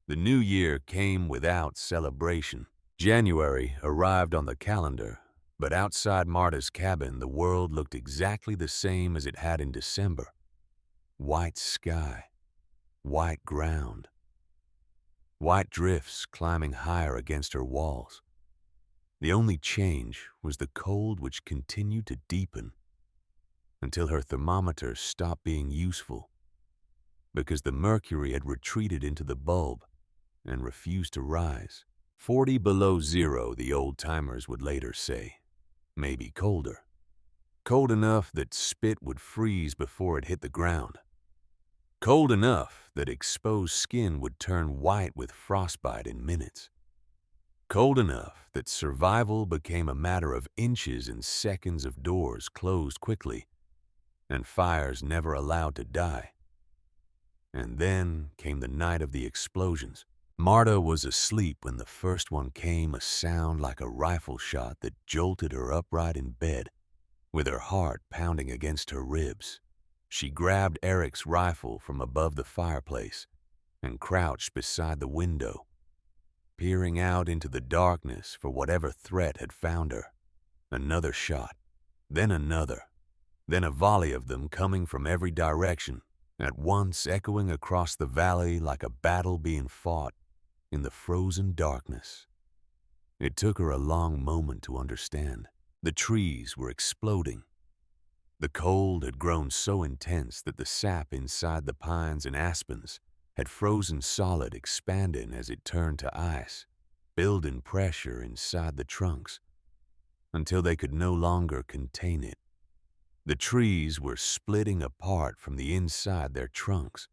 The new year came without celebration. January arrived on the calendar, but outside Marta's cabin, the world looked exactly the same as it had in December. White sky, white ground. white drifts climbing higher against her walls. The only change was the cold which continued to deepen until her thermometer stopped being useful because the mercury had retreated into the bulb and refused to rise. 40 below zero, the old-timers would later say. Maybe colder. Cold enough that spit would freeze before it hit the ground. Cold enough that exposed skin would turn white with frostbite in minutes. Cold enough that survival became a matter of inches and seconds of doors closed quickly and fires never allowed to die. And then came the night of the explosions. Marta was asleep when the first one came, a sound like a rifle shot that jolted her upright in bed, with her heart pounding against her ribs. She grabbed Eric's rifle from above the fireplace and crouched beside the window, peering out into the darkness for whatever threat had found her. Another shot, then another, then a volley of them coming from every direction, at once echoing across the valley like a battle being fought in the frozen darkness. It took her a long moment to understand. The trees were exploding. The cold had grown so intense that the sap inside the pines and aspens had frozen solid, expanding as it turned to ice, building pressure inside the trunks until they could no longer contain it. The trees were splitting apart from the inside their trunks,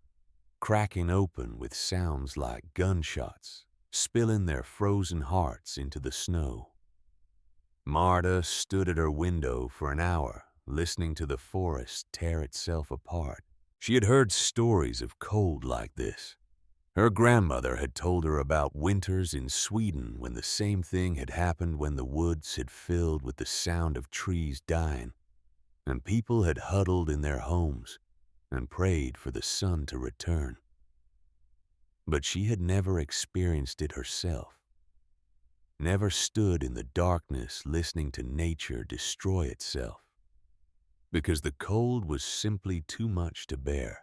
cracking open with sounds like gunshots, spilling their frozen hearts into the snow. Marta stood at her window for an hour, listening to the forest tear itself apart. She had heard stories of cold like this. Her grandmother had told her about winters in Sweden when the same thing had happened, when the woods had filled with the sound of trees dying, and people had huddled in their homes and prayed for the sun to return. But she had never experienced it herself, never stood in the darkness listening to nature destroy itself, because the cold was simply too much to bear.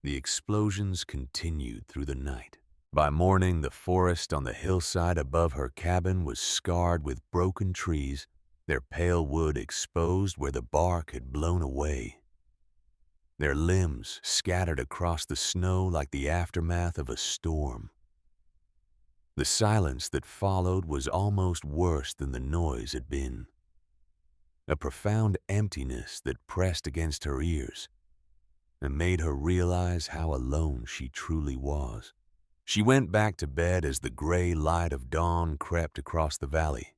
The explosions continued through the night. By morning, the forest on the hillside above her cabin was scarred with broken trees, their pale wood exposed where the bark had blown away, their limbs scattered across the snow like the aftermath of a storm. The silence that followed was almost worse than the noise had been. A profound emptiness that pressed against her ears and made her realize how alone she truly was. She went back to bed as the gray light of dawn crept across the valley.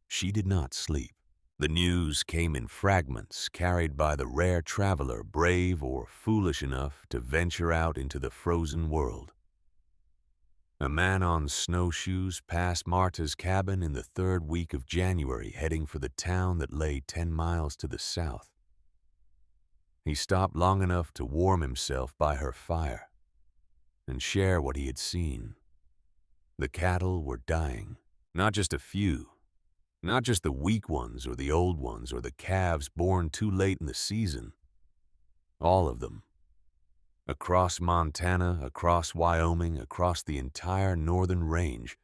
She did not sleep. The news came in fragments, carried by the rare traveler brave or foolish enough to venture out into the frozen world. A man on snowshoes passed Marta's cabin in the third week of January, heading for the town that lay 10 miles to the south. He stopped long enough to warm himself by her fire and share what he had seen. The cattle were dying, not just a few, not just the weak ones or the old ones or the calves born too late in the season. All of them. Across Montana, across Wyoming, across the entire northern range,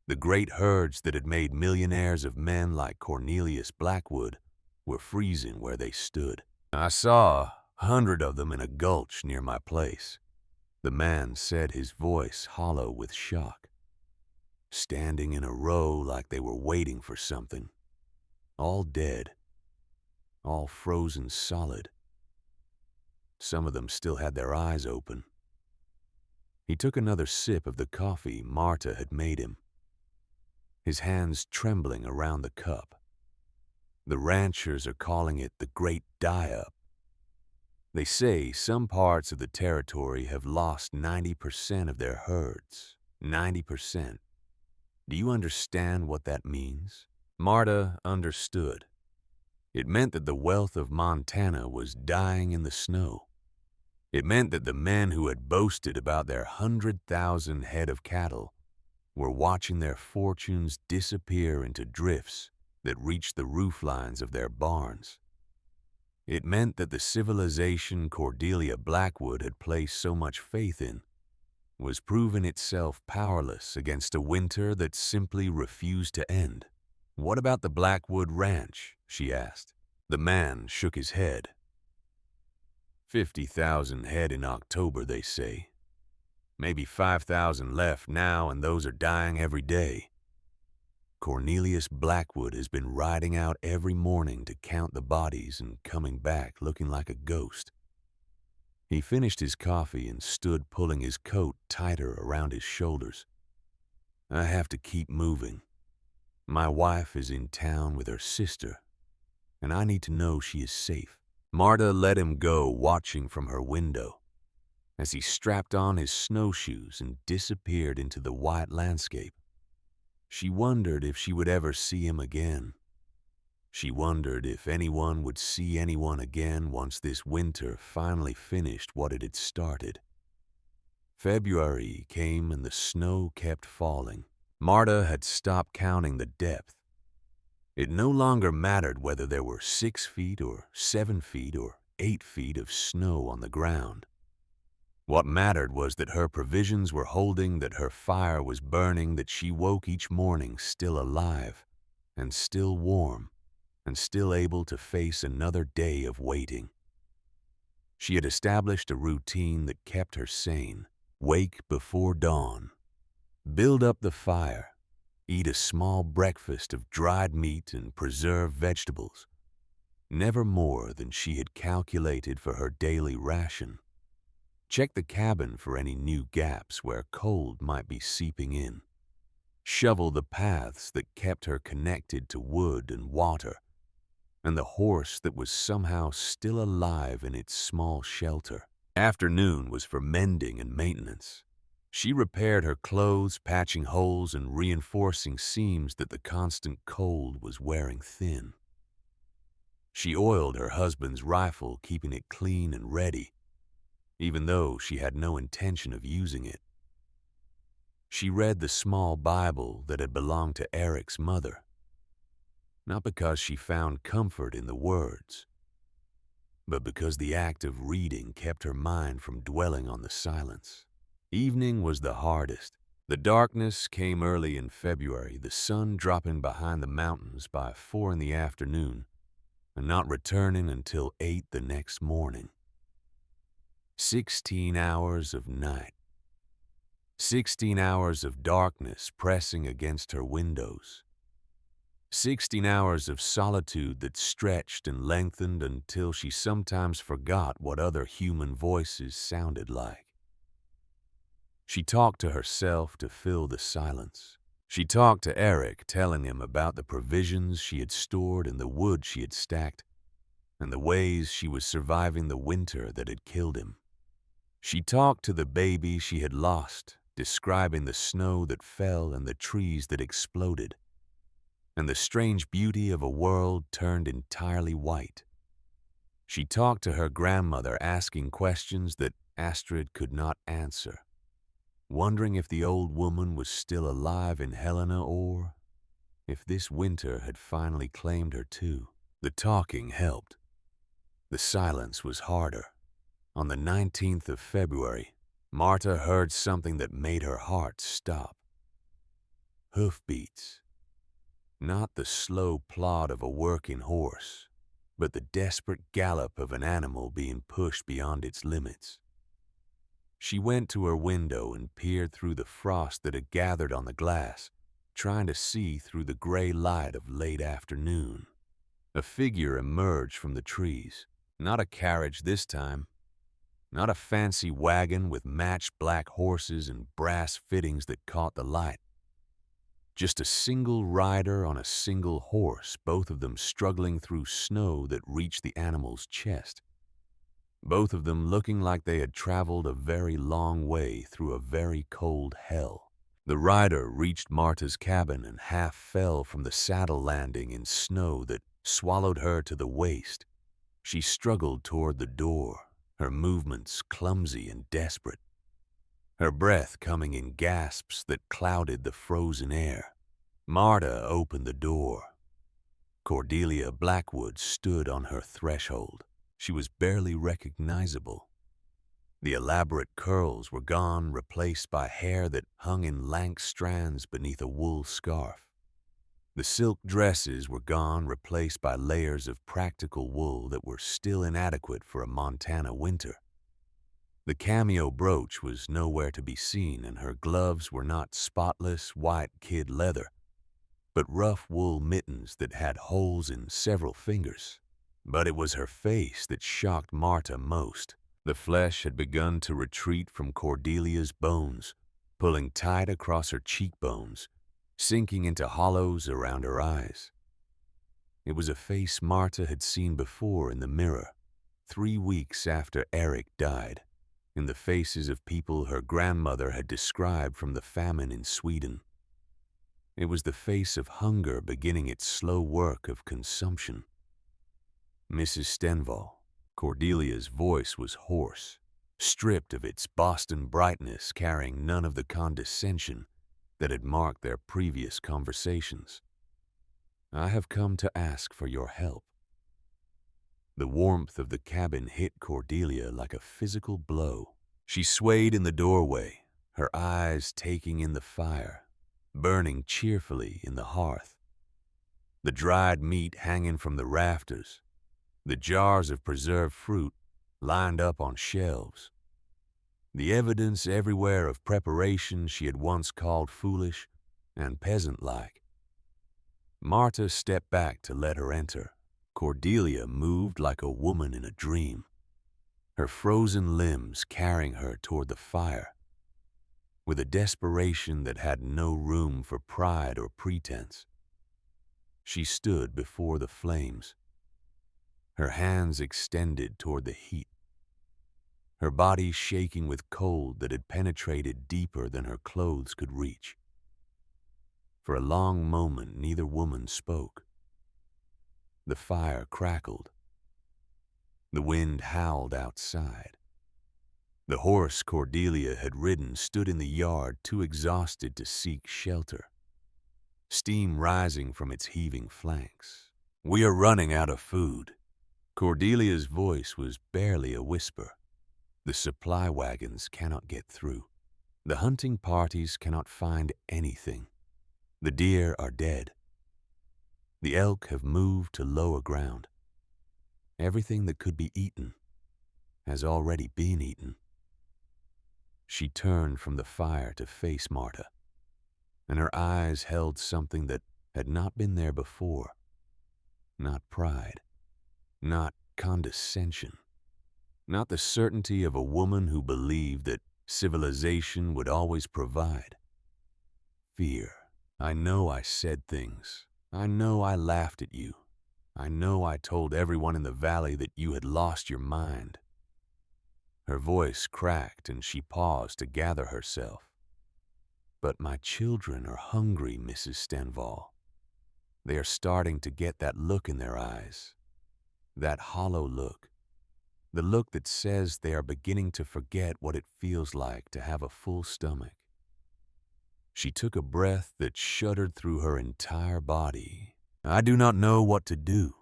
the great herds that had made millionaires of men like Cornelius Blackwood were freezing where they stood. I saw 100 of them in a gulch near my place, the man said, his voice hollow with shock. Standing in a row like they were waiting for something. All dead. All frozen solid. Some of them still had their eyes open. He took another sip of the coffee Marta had made him, his hands trembling around the cup. The ranchers are calling it the Great Die-Up. They say some parts of the territory have lost 90% of their herds. 90%. Do you understand what that means? Marta understood. It meant that the wealth of Montana was dying in the snow. It meant that the men who had boasted about their 100,000 head of cattle were watching their fortunes disappear into drifts that reached the rooflines of their barns. It meant that the civilization Cordelia Blackwood had placed so much faith in was proving itself powerless against a winter that simply refused to end. "What about the Blackwood Ranch?" she asked. The man shook his head. 50,000 head in October, they say. Maybe 5,000 left now, and those are dying every day. Cornelius Blackwood has been riding out every morning to count the bodies and coming back looking like a ghost. He finished his coffee and stood pulling his coat tighter around his shoulders. "I have to keep moving. My wife is in town with her sister, and I need to know she is safe." Marta let him go, watching from her window as he strapped on his snowshoes and disappeared into the white landscape. She wondered if she would ever see him again. She wondered if anyone would see anyone again once this winter finally finished what it had started. February came and the snow kept falling. Marta had stopped counting the depth. It no longer mattered whether there were 6 feet or 7 feet or 8 feet of snow on the ground. What mattered was that her provisions were holding, that her fire was burning, that she woke each morning still alive and still warm and still able to face another day of waiting. She had established a routine that kept her sane. Wake before dawn, build up the fire, eat a small breakfast of dried meat and preserved vegetables, never more than she had calculated for her daily ration. Check the cabin for any new gaps where cold might be seeping in. Shovel the paths that kept her connected to wood and water, and the horse that was somehow still alive in its small shelter. Afternoon was for mending and maintenance. She repaired her clothes, patching holes and reinforcing seams that the constant cold was wearing thin. She oiled her husband's rifle, keeping it clean and ready, even though she had no intention of using it. She read the small Bible that had belonged to Eric's mother, not because she found comfort in the words, but because the act of reading kept her mind from dwelling on the silence. Evening was the hardest. The darkness came early in February, the sun dropping behind the mountains by 4 in the afternoon and not returning until 8 the next morning. 16 hours of night. 16 hours of darkness pressing against her windows. 16 hours of solitude that stretched and lengthened until she sometimes forgot what other human voices sounded like. She talked to herself to fill the silence. She talked to Eric, telling him about the provisions she had stored and the wood she had stacked, and the ways she was surviving the winter that had killed him. She talked to the baby she had lost, describing the snow that fell and the trees that exploded, and the strange beauty of a world turned entirely white. She talked to her grandmother, asking questions that Astrid could not answer, wondering if the old woman was still alive in Helena or if this winter had finally claimed her too. The talking helped. The silence was harder. On the 19th of February, Marta heard something that made her heart stop. Hoofbeats. Not the slow plod of a working horse, but the desperate gallop of an animal being pushed beyond its limits. She went to her window and peered through the frost that had gathered on the glass, trying to see through the gray light of late afternoon. A figure emerged from the trees. Not a carriage this time. Not a fancy wagon with matched black horses and brass fittings that caught the light. Just a single rider on a single horse, both of them struggling through snow that reached the animal's chest. Both of them looking like they had traveled a very long way through a very cold hell. The rider reached Marta's cabin and half fell from the saddle landing in snow that swallowed her to the waist. She struggled toward the door, her movements clumsy and desperate, her breath coming in gasps that clouded the frozen air. Marta opened the door. Cordelia Blackwood stood on her threshold. She was barely recognizable. The elaborate curls were gone, replaced by hair that hung in lank strands beneath a wool scarf. The silk dresses were gone, replaced by layers of practical wool that were still inadequate for a Montana winter. The cameo brooch was nowhere to be seen, and her gloves were not spotless white kid leather, but rough wool mittens that had holes in several fingers. But it was her face that shocked Marta most. The flesh had begun to retreat from Cordelia's bones, pulling tight across her cheekbones, sinking into hollows around her eyes. It was a face Marta had seen before in the mirror, 3 weeks after Eric died, in the faces of people her grandmother had described from the famine in Sweden. It was the face of hunger beginning its slow work of consumption. Mrs. Stenval, Cordelia's voice was hoarse, stripped of its Boston brightness, carrying none of the condescension that had marked their previous conversations. "I have come to ask for your help." The warmth of the cabin hit Cordelia like a physical blow. She swayed in the doorway, her eyes taking in the fire, burning cheerfully in the hearth. The dried meat hanging from the rafters, the jars of preserved fruit lined up on shelves. The evidence everywhere of preparation she had once called foolish and peasant-like. Marta stepped back to let her enter. Cordelia moved like a woman in a dream, her frozen limbs carrying her toward the fire, with a desperation that had no room for pride or pretense. She stood before the flames, her hands extended toward the heat, her body shaking with cold that had penetrated deeper than her clothes could reach. For a long moment, neither woman spoke. The fire crackled. The wind howled outside. The horse Cordelia had ridden stood in the yard, too exhausted to seek shelter, steam rising from its heaving flanks. "We are running out of food." Cordelia's voice was barely a whisper. "The supply wagons cannot get through. The hunting parties cannot find anything. The deer are dead. The elk have moved to lower ground. Everything that could be eaten has already been eaten." She turned from the fire to face Marta, and her eyes held something that had not been there before. Not pride, not condescension, not the certainty of a woman who believed that civilization would always provide. Fear. "I know I said things. I know I laughed at you. I know I told everyone in the valley that you had lost your mind." Her voice cracked and she paused to gather herself. "But my children are hungry, Mrs. Stenval. They are starting to get that look in their eyes, that hollow look, the look that says they are beginning to forget what it feels like to have a full stomach." She took a breath that shuddered through her entire body. "I do not know what to do.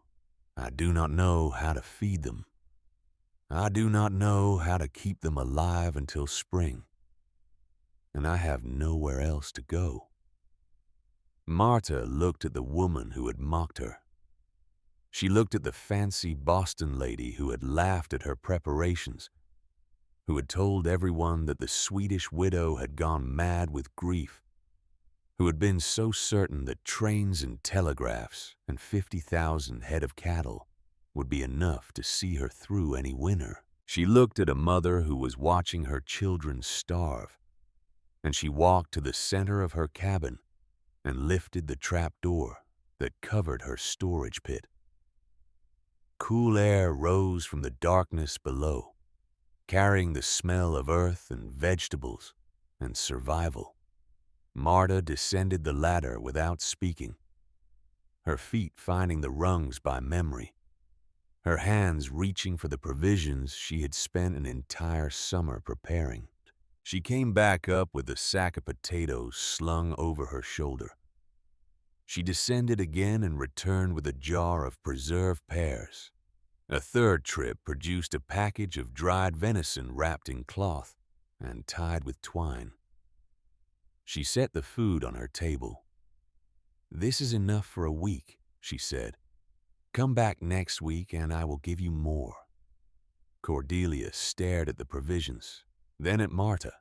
I do not know how to feed them. I do not know how to keep them alive until spring. And I have nowhere else to go." Marta looked at the woman who had mocked her. She looked at the fancy Boston lady who had laughed at her preparations, who had told everyone that the Swedish widow had gone mad with grief, who had been so certain that trains and telegraphs and 50,000 head of cattle would be enough to see her through any winter. She looked at a mother who was watching her children starve, and she walked to the center of her cabin and lifted the trap door that covered her storage pit. Cool air rose from the darkness below, carrying the smell of earth and vegetables and survival. Marta descended the ladder without speaking, her feet finding the rungs by memory, her hands reaching for the provisions she had spent an entire summer preparing. She came back up with a sack of potatoes slung over her shoulder. She descended again and returned with a jar of preserved pears, A third trip produced a package of dried venison wrapped in cloth and tied with twine. She set the food on her table. "This is enough for a week," she said. "Come back next week and I will give you more." Cordelia stared at the provisions, then at Marta,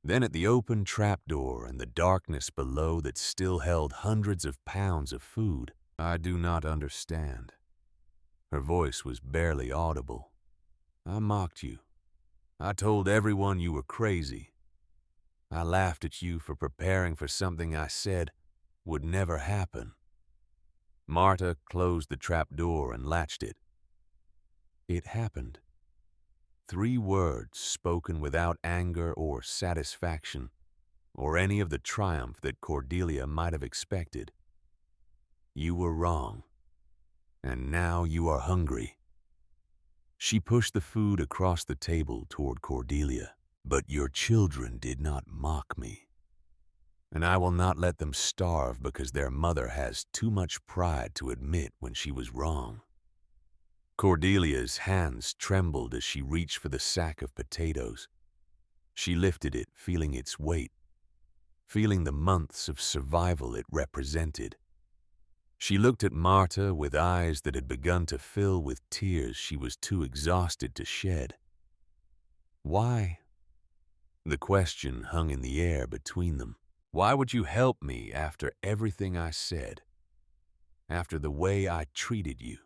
then at the open trapdoor and the darkness below that still held hundreds of pounds of food. "I do not understand." Her voice was barely audible. "I mocked you. I told everyone you were crazy. I laughed at you for preparing for something I said would never happen." Marta closed the trapdoor and latched it. It happened. 3 words spoken without anger or satisfaction, or any of the triumph that Cordelia might have expected. "You were wrong, and now you are hungry." She pushed the food across the table toward Cordelia. "But your children did not mock me, and I will not let them starve because their mother has too much pride to admit when she was wrong." Cordelia's hands trembled as she reached for the sack of potatoes. She lifted it, feeling its weight, feeling the months of survival it represented. She looked at Marta with eyes that had begun to fill with tears she was too exhausted to shed. "Why?" The question hung in the air between them. "Why would you help me after everything I said? After the way I treated you?"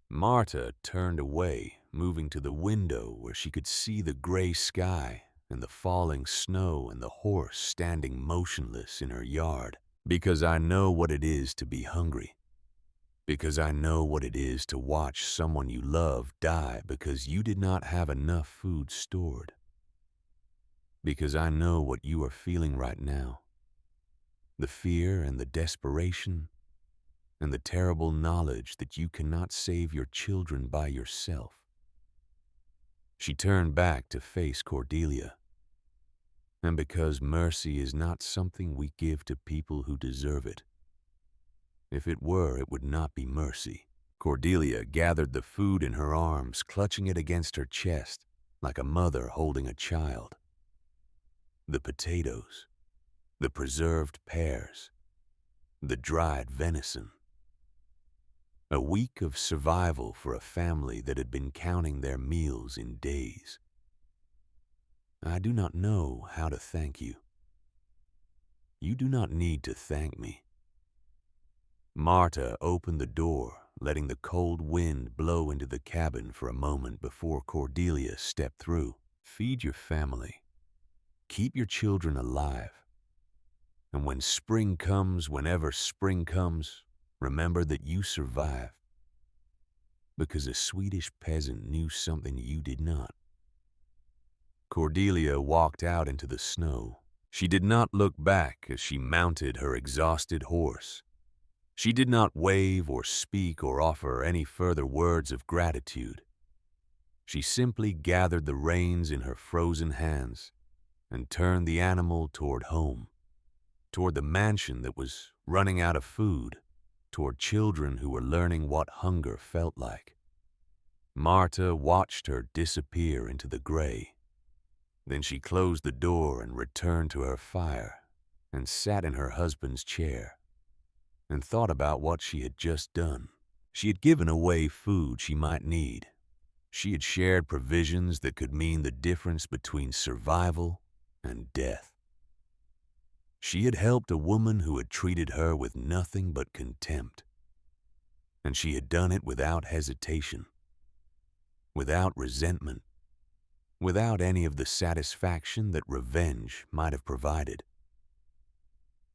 Marta turned away, moving to the window where she could see the gray sky and the falling snow and the horse standing motionless in her yard. "Because I know what it is to be hungry. Because I know what it is to watch someone you love die because you did not have enough food stored. Because I know what you are feeling right now. The fear and the desperation and the terrible knowledge that you cannot save your children by yourself." She turned back to face Cordelia. "And because mercy is not something we give to people who deserve it. If it were, it would not be mercy." Cordelia gathered the food in her arms, clutching it against her chest like a mother holding a child. The potatoes, the preserved pears, the dried venison. A week of survival for a family that had been counting their meals in days. "I do not know how to thank you. You do not need to thank me." Marta opened the door, letting the cold wind blow into the cabin for a moment before Cordelia stepped through. "Feed your family. Keep your children alive. And when spring comes, whenever spring comes, remember that you survived. Because a Swedish peasant knew something you did not." Cordelia walked out into the snow. She did not look back as she mounted her exhausted horse. She did not wave or speak or offer any further words of gratitude. She simply gathered the reins in her frozen hands and turned the animal toward home, toward the mansion that was running out of food, toward children who were learning what hunger felt like. Marta watched her disappear into the gray. Then she closed the door and returned to her fire and sat in her husband's chair and thought about what she had just done. She had given away food she might need. She had shared provisions that could mean the difference between survival and death. She had helped a woman who had treated her with nothing but contempt. And she had done it without hesitation, without resentment, without any of the satisfaction that revenge might have provided.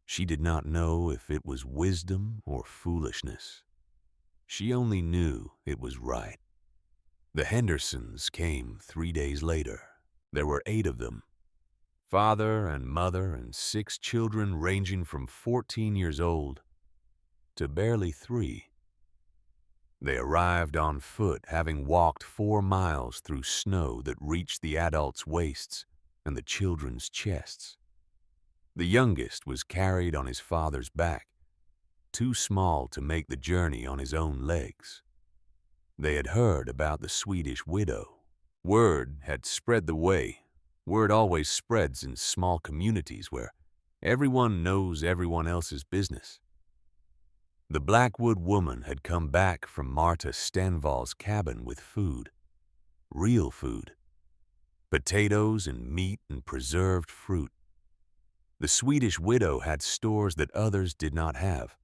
She did not know if it was wisdom or foolishness. She only knew it was right. The Hendersons came 3 days later. There were 8 of them. Father and mother and 6 children ranging from 14 years old to barely 3. They arrived on foot, having walked 4 miles through snow that reached the adults' waists and the children's chests. The youngest was carried on his father's back, too small to make the journey on his own legs. They had heard about the Swedish widow. Word had spread the way. Word always spreads in small communities where everyone knows everyone else's business. The Blackwood woman had come back from Marta Stenvall's cabin with food. Real food. Potatoes and meat and preserved fruit. The Swedish widow had stores that others did not have,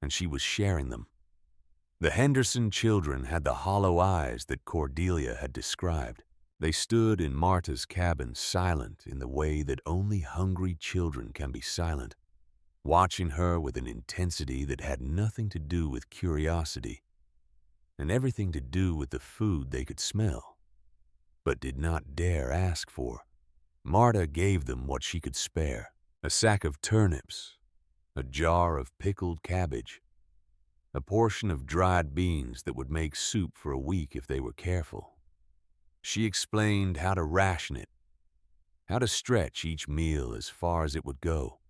and she was sharing them. The Henderson children had the hollow eyes that Cordelia had described. They stood in Marta's cabin silent in the way that only hungry children can be silent, watching her with an intensity that had nothing to do with curiosity and everything to do with the food they could smell, but did not dare ask for. Marta gave them what she could spare: a sack of turnips, a jar of pickled cabbage, a portion of dried beans that would make soup for a week if they were careful. She explained how to ration it, how to stretch each meal as far as it would go,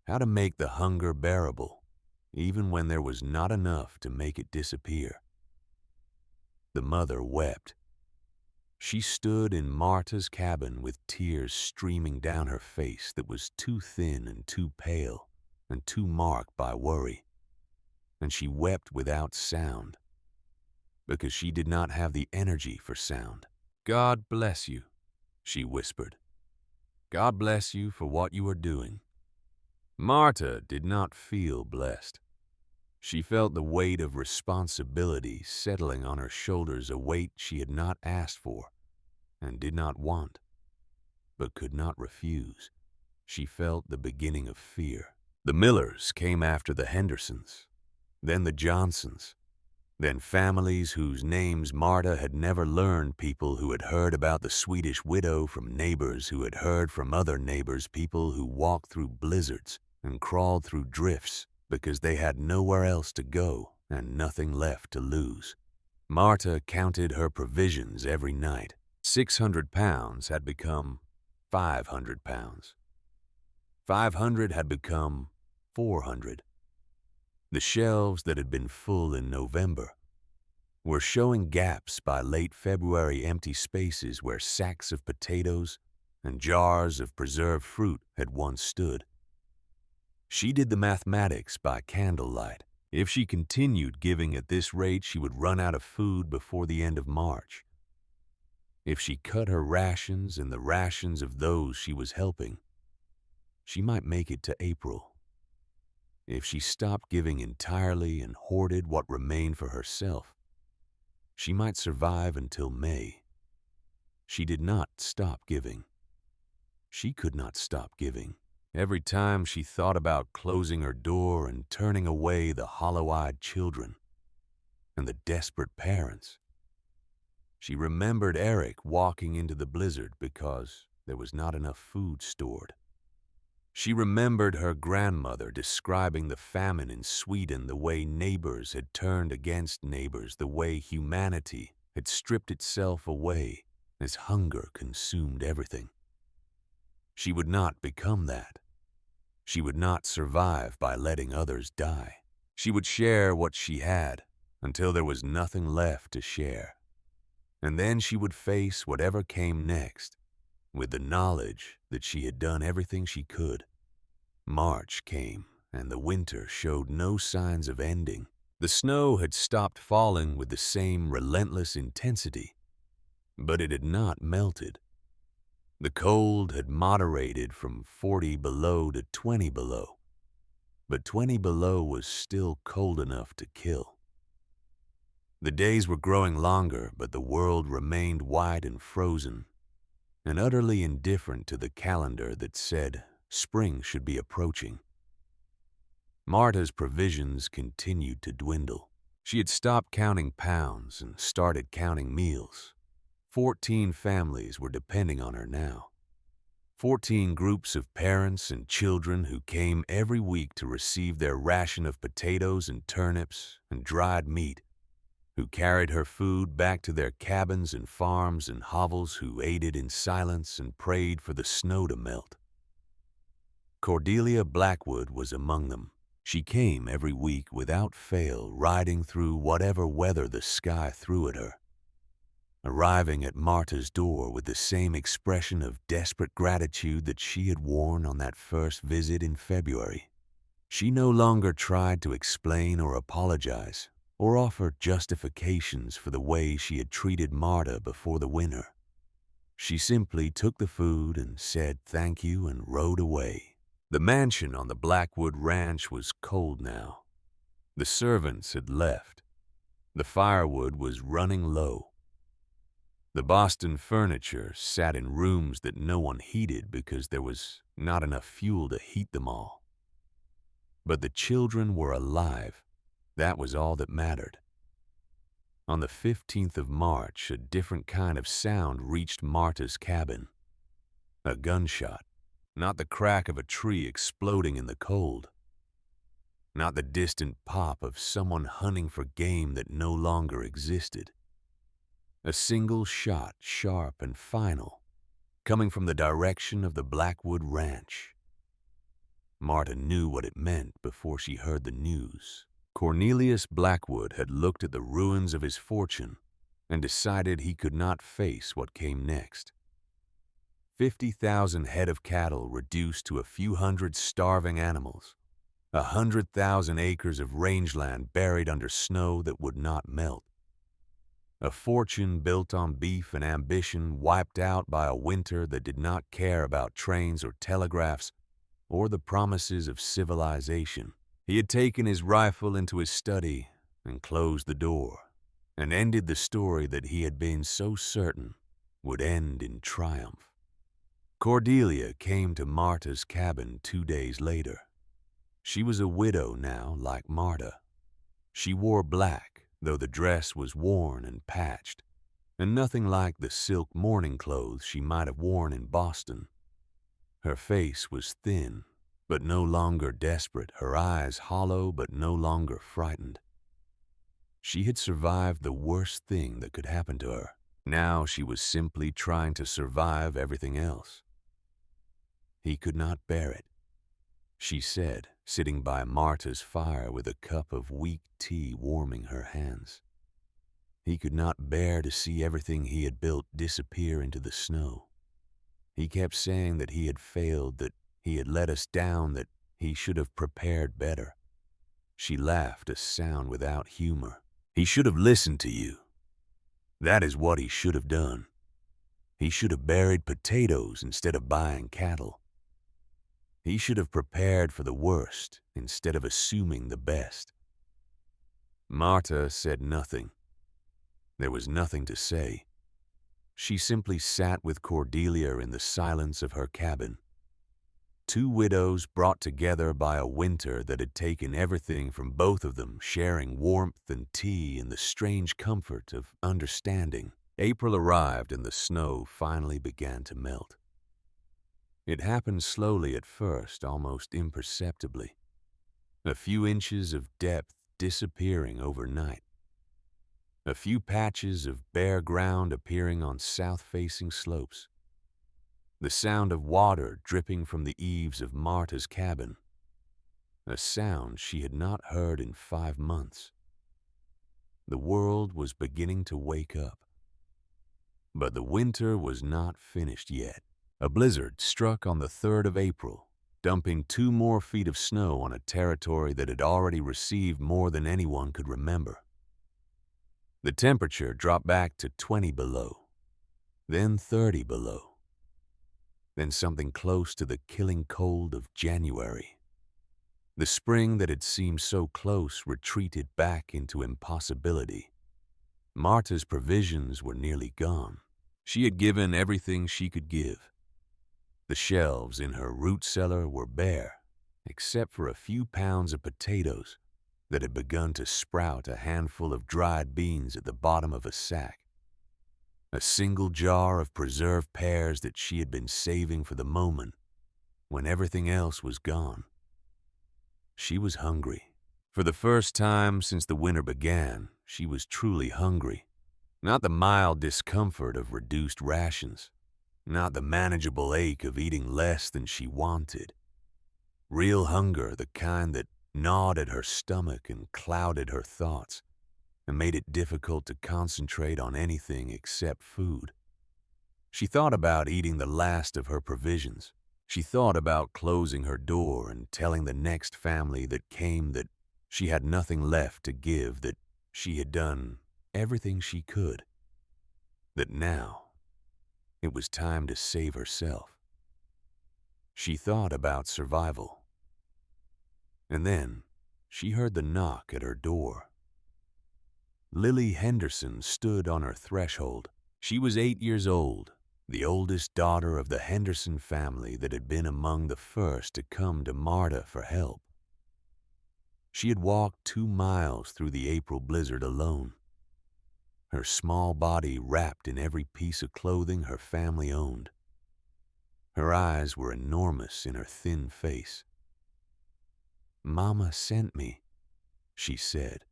how to make the hunger bearable, even when there was not enough to make it disappear. The mother wept. She stood in Marta's cabin with tears streaming down her face that was too thin and too pale and too marked by worry. And she wept without sound, because she did not have the energy for sound. "God bless you," she whispered. "God bless you for what you are doing." Marta did not feel blessed. She felt the weight of responsibility settling on her shoulders, a weight she had not asked for and did not want, but could not refuse. She felt the beginning of fear. The Millers came after the Hendersons, then the Johnsons, then families whose names Marta had never learned, people who had heard about the Swedish widow from neighbors who had heard from other neighbors, people who walked through blizzards and crawled through drifts because they had nowhere else to go and nothing left to lose. Marta counted her provisions every night. 600 pounds had become 500 pounds. 500 had become 400. The shelves that had been full in November were showing gaps by late February, empty spaces where sacks of potatoes and jars of preserved fruit had once stood. She did the mathematics by candlelight. If she continued giving at this rate, she would run out of food before the end of March. If she cut her rations and the rations of those she was helping, she might make it to April. If she stopped giving entirely and hoarded what remained for herself, she might survive until May. She did not stop giving. She could not stop giving. Every time she thought about closing her door and turning away the hollow-eyed children and the desperate parents, she remembered Eric walking into the blizzard because there was not enough food stored. She remembered her grandmother describing the famine in Sweden, the way neighbors had turned against neighbors, the way humanity had stripped itself away as hunger consumed everything. She would not become that. She would not survive by letting others die. She would share what she had until there was nothing left to share. And then she would face whatever came next with the knowledge that she had done everything she could. March came, and the winter showed no signs of ending. The snow had stopped falling with the same relentless intensity, but it had not melted. The cold had moderated from 40 below to 20 below, but 20 below was still cold enough to kill. The days were growing longer, but the world remained white and frozen, and utterly indifferent to the calendar that said spring should be approaching. Marta's provisions continued to dwindle. She had stopped counting pounds and started counting meals. 14 families were depending on her now. 14 groups of parents and children who came every week to receive their ration of potatoes and turnips and dried meat, who carried her food back to their cabins and farms and hovels, who ate it in silence and prayed for the snow to melt. Cordelia Blackwood was among them. She came every week without fail, riding through whatever weather the sky threw at her, arriving at Marta's door with the same expression of desperate gratitude that she had worn on that first visit in February. She no longer tried to explain or apologize or offer justifications for the way she had treated Marta before the winter. She simply took the food and said thank you and rode away. The mansion on the Blackwood Ranch was cold now. The servants had left. The firewood was running low. The Boston furniture sat in rooms that no one heated because there was not enough fuel to heat them all. But the children were alive. That was all that mattered. On the 15th of March, a different kind of sound reached Marta's cabin. A gunshot. Not the crack of a tree exploding in the cold. Not the distant pop of someone hunting for game that no longer existed. A single shot, sharp and final, coming from the direction of the Blackwood Ranch. Marta knew what it meant before she heard the news. Cornelius Blackwood had looked at the ruins of his fortune and decided he could not face what came next. 50,000 head of cattle reduced to a few hundred starving animals. 100,000 acres of rangeland buried under snow that would not melt. A fortune built on beef and ambition wiped out by a winter that did not care about trains or telegraphs or the promises of civilization. He had taken his rifle into his study and closed the door and ended the story that he had been so certain would end in triumph. Cordelia came to Marta's cabin 2 days later. She was a widow now, like Marta. She wore black, though the dress was worn and patched, and nothing like the silk mourning clothes she might have worn in Boston. Her face was thin, but no longer desperate, her eyes hollow, but no longer frightened. She had survived the worst thing that could happen to her. Now she was simply trying to survive everything else. He could not bear it, she said, sitting by Marta's fire with a cup of weak tea warming her hands. He could not bear to see everything he had built disappear into the snow. He kept saying that he had failed, that he had let us down, that he should have prepared better. She laughed, a sound without humor. He should have listened to you. That is what he should have done. He should have buried potatoes instead of buying cattle. He should have prepared for the worst instead of assuming the best. Marta said nothing. There was nothing to say. She simply sat with Cordelia in the silence of her cabin. Two widows brought together by a winter that had taken everything from both of them, sharing warmth and tea and the strange comfort of understanding. April arrived and the snow finally began to melt. It happened slowly at first, almost imperceptibly. A few inches of depth disappearing overnight. A few patches of bare ground appearing on south-facing slopes. The sound of water dripping from the eaves of Marta's cabin. A sound she had not heard in 5 months. The world was beginning to wake up. But the winter was not finished yet. A blizzard struck on the 3rd of April, dumping 2 more feet of snow on a territory that had already received more than anyone could remember. The temperature dropped back to 20 below, then 30 below, then something close to the killing cold of January. The spring that had seemed so close retreated back into impossibility. Marta's provisions were nearly gone. She had given everything she could give. The shelves in her root cellar were bare, except for a few pounds of potatoes that had begun to sprout, a handful of dried beans at the bottom of a sack, a single jar of preserved pears that she had been saving for the moment when everything else was gone. She was hungry. For the first time since the winter began, she was truly hungry. Not the mild discomfort of reduced rations. Not the manageable ache of eating less than she wanted. Real hunger, the kind that gnawed at her stomach and clouded her thoughts, and made it difficult to concentrate on anything except food. She thought about eating the last of her provisions. She thought about closing her door and telling the next family that came that she had nothing left to give, that she had done everything she could, that now it was time to save herself. She thought about survival. And then she heard the knock at her door. Lily Henderson stood on her threshold. She was 8 years old, the oldest daughter of the Henderson family that had been among the first to come to Marta for help. She had walked 2 miles through the April blizzard alone, her small body wrapped in every piece of clothing her family owned. Her eyes were enormous in her thin face. "Mama sent me," she said.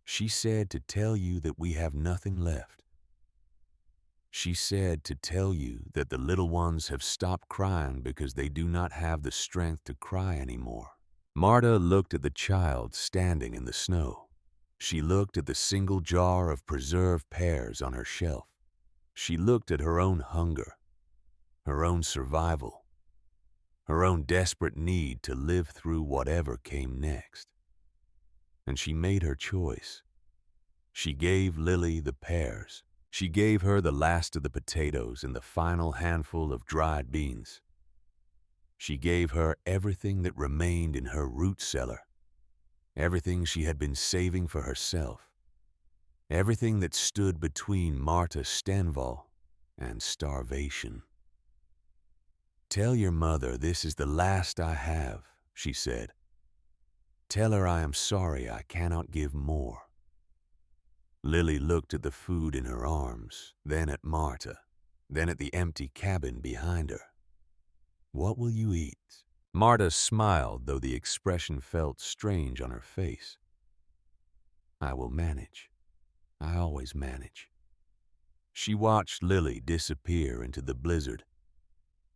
"She said to tell you that we have nothing left. She said to tell you that the little ones have stopped crying because they do not have the strength to cry anymore." Marta looked at the child standing in the snow. She looked at the single jar of preserved pears on her shelf. She looked at her own hunger, her own survival, her own desperate need to live through whatever came next. And she made her choice. She gave Lily the pears. She gave her the last of the potatoes and the final handful of dried beans. She gave her everything that remained in her root cellar, everything she had been saving for herself, everything that stood between Marta Stenval and starvation. "Tell your mother this is the last I have," she said. "Tell her I am sorry I cannot give more." Lily looked at the food in her arms, then at Marta, then at the empty cabin behind her. "What will you eat?" Marta smiled, though the expression felt strange on her face. "I will manage. I always manage." She watched Lily disappear into the blizzard,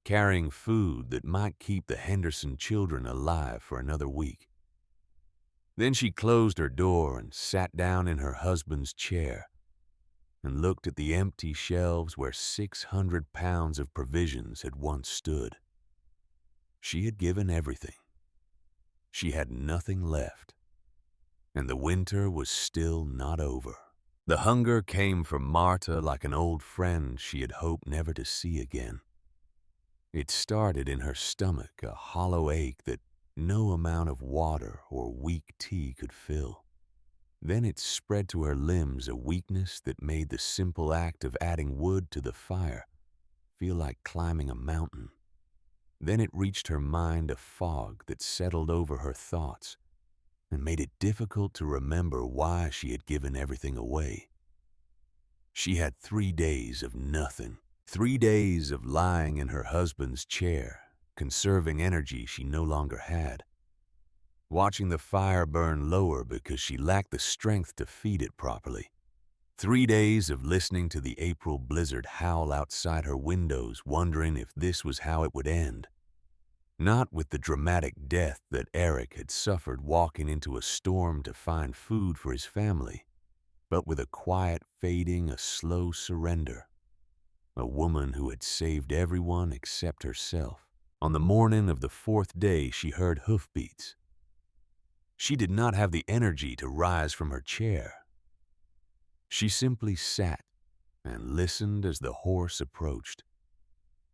carrying food that might keep the Henderson children alive for another week. Then she closed her door and sat down in her husband's chair and looked at the empty shelves where 600 pounds of provisions had once stood. She had given everything. She had nothing left, and the winter was still not over. The hunger came for Marta like an old friend she had hoped never to see again. It started in her stomach, a hollow ache that no amount of water or weak tea could fill. Then it spread to her limbs, a weakness that made the simple act of adding wood to the fire feel like climbing a mountain. Then it reached her mind, a fog that settled over her thoughts and made it difficult to remember why she had given everything away. She had 3 days of nothing, 3 days of lying in her husband's chair, conserving energy she no longer had, watching the fire burn lower because she lacked the strength to feed it properly. 3 days of listening to the April blizzard howl outside her windows, wondering if this was how it would end. Not with the dramatic death that Eric had suffered walking into a storm to find food for his family, but with a quiet fading, a slow surrender. A woman who had saved everyone except herself. On the morning of the 4th day, she heard hoofbeats. She did not have the energy to rise from her chair. She simply sat and listened as the horse approached,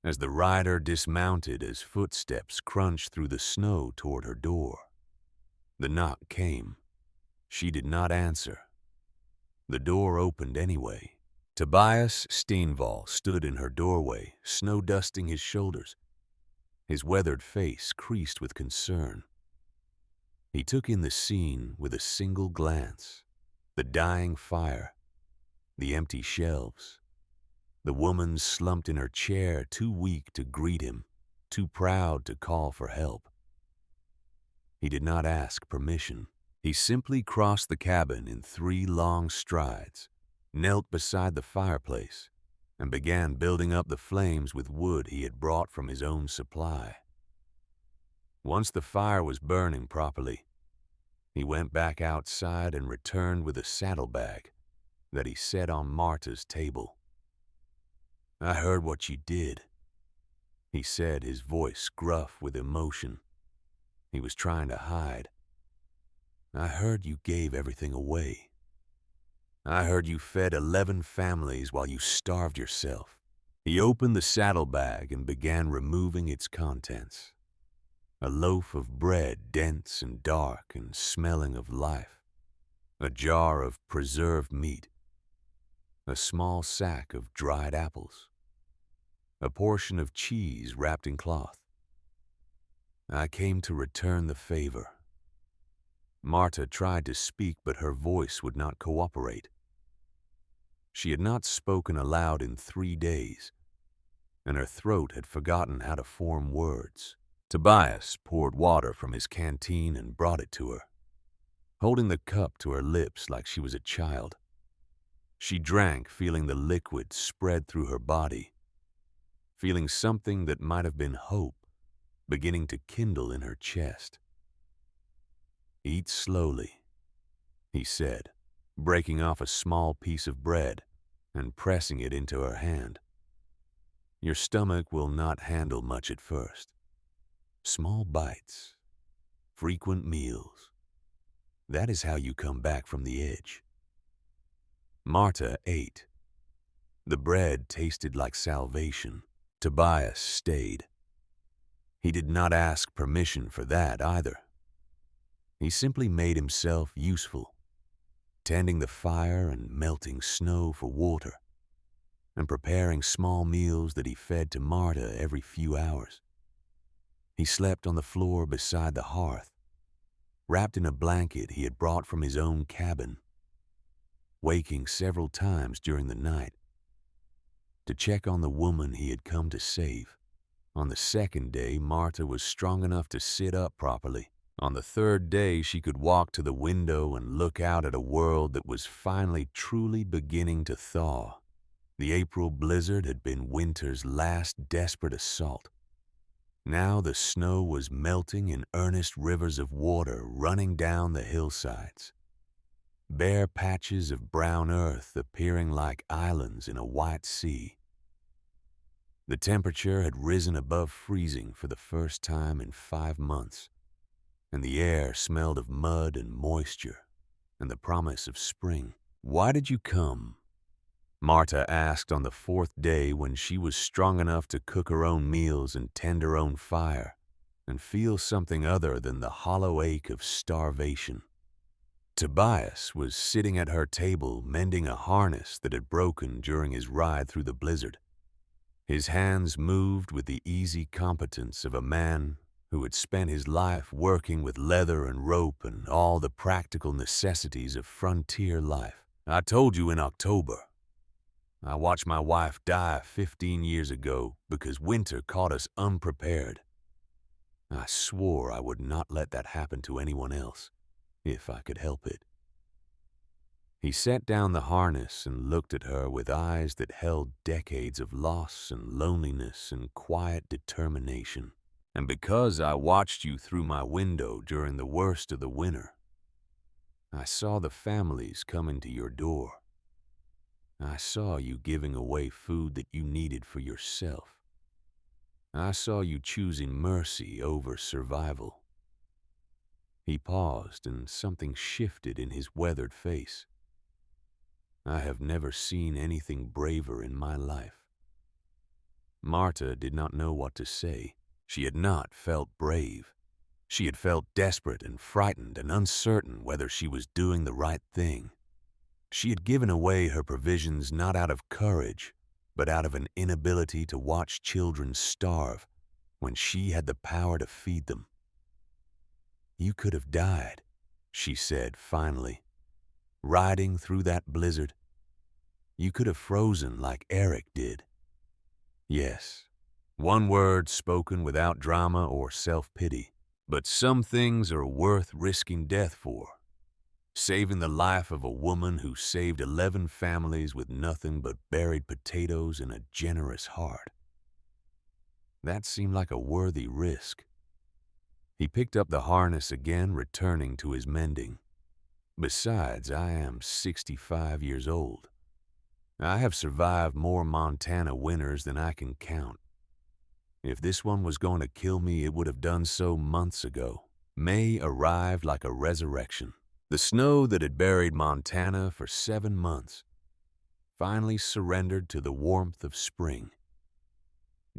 as the rider dismounted, as footsteps crunched through the snow toward her door. The knock came. She did not answer. The door opened anyway. Tobias Steenval stood in her doorway, snow dusting his shoulders, his weathered face creased with concern. He took in the scene with a single glance: the dying fire, the empty shelves, the woman slumped in her chair, too weak to greet him, too proud to call for help. He did not ask permission. He simply crossed the cabin in 3 long strides, knelt beside the fireplace, and began building up the flames with wood he had brought from his own supply. Once the fire was burning properly, he went back outside and returned with a saddlebag that he set on Marta's table. "I heard what you did," he said, his voice gruff with emotion. He was trying to hide. "I heard you gave everything away. I heard you fed 11 families while you starved yourself." He opened the saddlebag and began removing its contents. A loaf of bread, dense and dark and smelling of life. A jar of preserved meat. A small sack of dried apples. A portion of cheese wrapped in cloth. "I came to return the favor." Marta tried to speak, but her voice would not cooperate. She had not spoken aloud in 3 days, and her throat had forgotten how to form words. Tobias poured water from his canteen and brought it to her, holding the cup to her lips like she was a child. She drank, feeling the liquid spread through her body, feeling something that might have been hope beginning to kindle in her chest. "Eat slowly," he said, breaking off a small piece of bread and pressing it into her hand. "Your stomach will not handle much at first. Small bites, frequent meals. That is how you come back from the edge." Marta ate. The bread tasted like salvation. Tobias stayed. He did not ask permission for that either. He simply made himself useful, tending the fire and melting snow for water, and preparing small meals that he fed to Marta every few hours. He slept on the floor beside the hearth, wrapped in a blanket he had brought from his own cabin, waking several times during the night to check on the woman he had come to save. On the second day, Marta was strong enough to sit up properly. On the third day, she could walk to the window and look out at a world that was finally truly beginning to thaw. The April blizzard had been winter's last desperate assault. Now the snow was melting in earnest rivers of water running down the hillsides. Bare patches of brown earth appearing like islands in a white sea. The temperature had risen above freezing for the first time in 5 months, and the air smelled of mud and moisture and the promise of spring. "Why did you come?" Marta asked on the 4th day, when she was strong enough to cook her own meals and tend her own fire and feel something other than the hollow ache of starvation. Tobias was sitting at her table mending a harness that had broken during his ride through the blizzard. His hands moved with the easy competence of a man who had spent his life working with leather and rope and all the practical necessities of frontier life. "I told you in October. I watched my wife die 15 years ago because winter caught us unprepared. I swore I would not let that happen to anyone else, if I could help it." He set down the harness and looked at her with eyes that held decades of loss and loneliness and quiet determination. "And because I watched you through my window during the worst of the winter, I saw the families coming to your door. I saw you giving away food that you needed for yourself. I saw you choosing mercy over survival." He paused, and something shifted in his weathered face. "I have never seen anything braver in my life." Marta did not know what to say. She had not felt brave. She had felt desperate and frightened and uncertain whether she was doing the right thing. She had given away her provisions not out of courage, but out of an inability to watch children starve when she had the power to feed them. "You could have died," she said finally, "riding through that blizzard. You could have frozen like Eric did." Yes, one word spoken without drama or self-pity. But some things are worth risking death for. Saving the life of a woman who saved 11 families with nothing but buried potatoes and a generous heart. That seemed like a worthy risk. He picked up the harness again, returning to his mending. Besides, I am 65 years old. I have survived more Montana winters than I can count. If this one was going to kill me, it would have done so months ago. May arrived like a resurrection. The snow that had buried Montana for 7 months finally surrendered to the warmth of spring.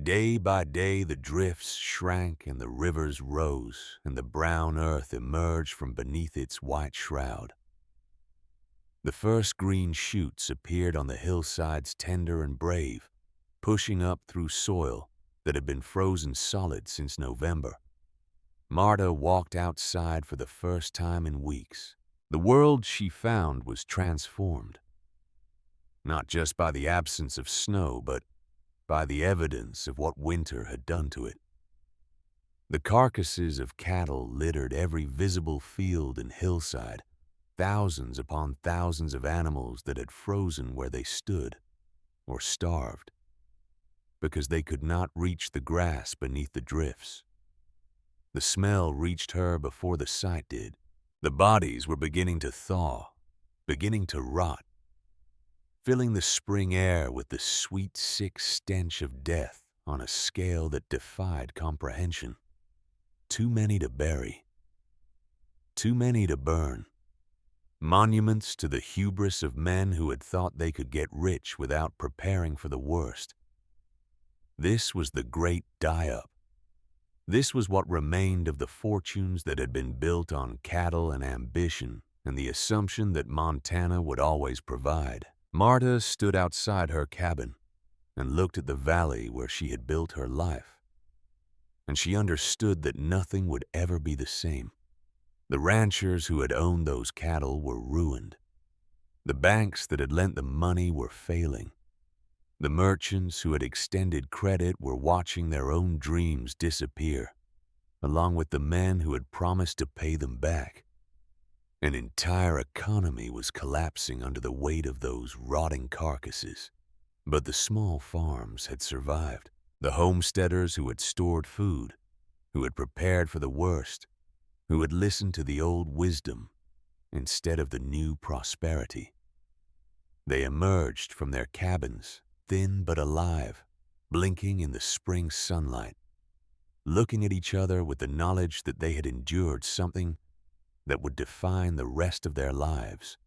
Day by day, the drifts shrank and the rivers rose, and the brown earth emerged from beneath its white shroud. The first green shoots appeared on the hillsides, tender and brave, pushing up through soil that had been frozen solid since November. Marta walked outside for the first time in weeks. The world she found was transformed, not just by the absence of snow, but by the evidence of what winter had done to it. The carcasses of cattle littered every visible field and hillside, thousands upon thousands of animals that had frozen where they stood, or starved, because they could not reach the grass beneath the drifts. The smell reached her before the sight did. The bodies were beginning to thaw, beginning to rot, filling the spring air with the sweet, sick stench of death on a scale that defied comprehension. Too many to bury. Too many to burn. Monuments to the hubris of men who had thought they could get rich without preparing for the worst. This was the great die-up. This was what remained of the fortunes that had been built on cattle and ambition and the assumption that Montana would always provide. Marta stood outside her cabin and looked at the valley where she had built her life, and she understood that nothing would ever be the same. The ranchers who had owned those cattle were ruined. The banks that had lent them money were failing. The merchants who had extended credit were watching their own dreams disappear, along with the men who had promised to pay them back. An entire economy was collapsing under the weight of those rotting carcasses. But the small farms had survived. The homesteaders who had stored food, who had prepared for the worst, who had listened to the old wisdom instead of the new prosperity. They emerged from their cabins, thin but alive, blinking in the spring sunlight, looking at each other with the knowledge that they had endured something that would define the rest of their lives.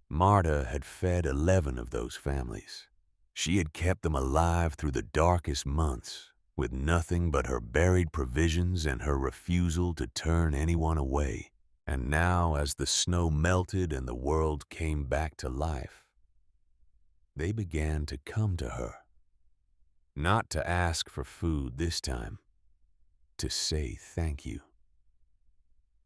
Marta had fed 11 of those families. She had kept them alive through the darkest months, with nothing but her buried provisions and her refusal to turn anyone away. And now, as the snow melted and the world came back to life, they began to come to her. Not to ask for food this time, to say thank you.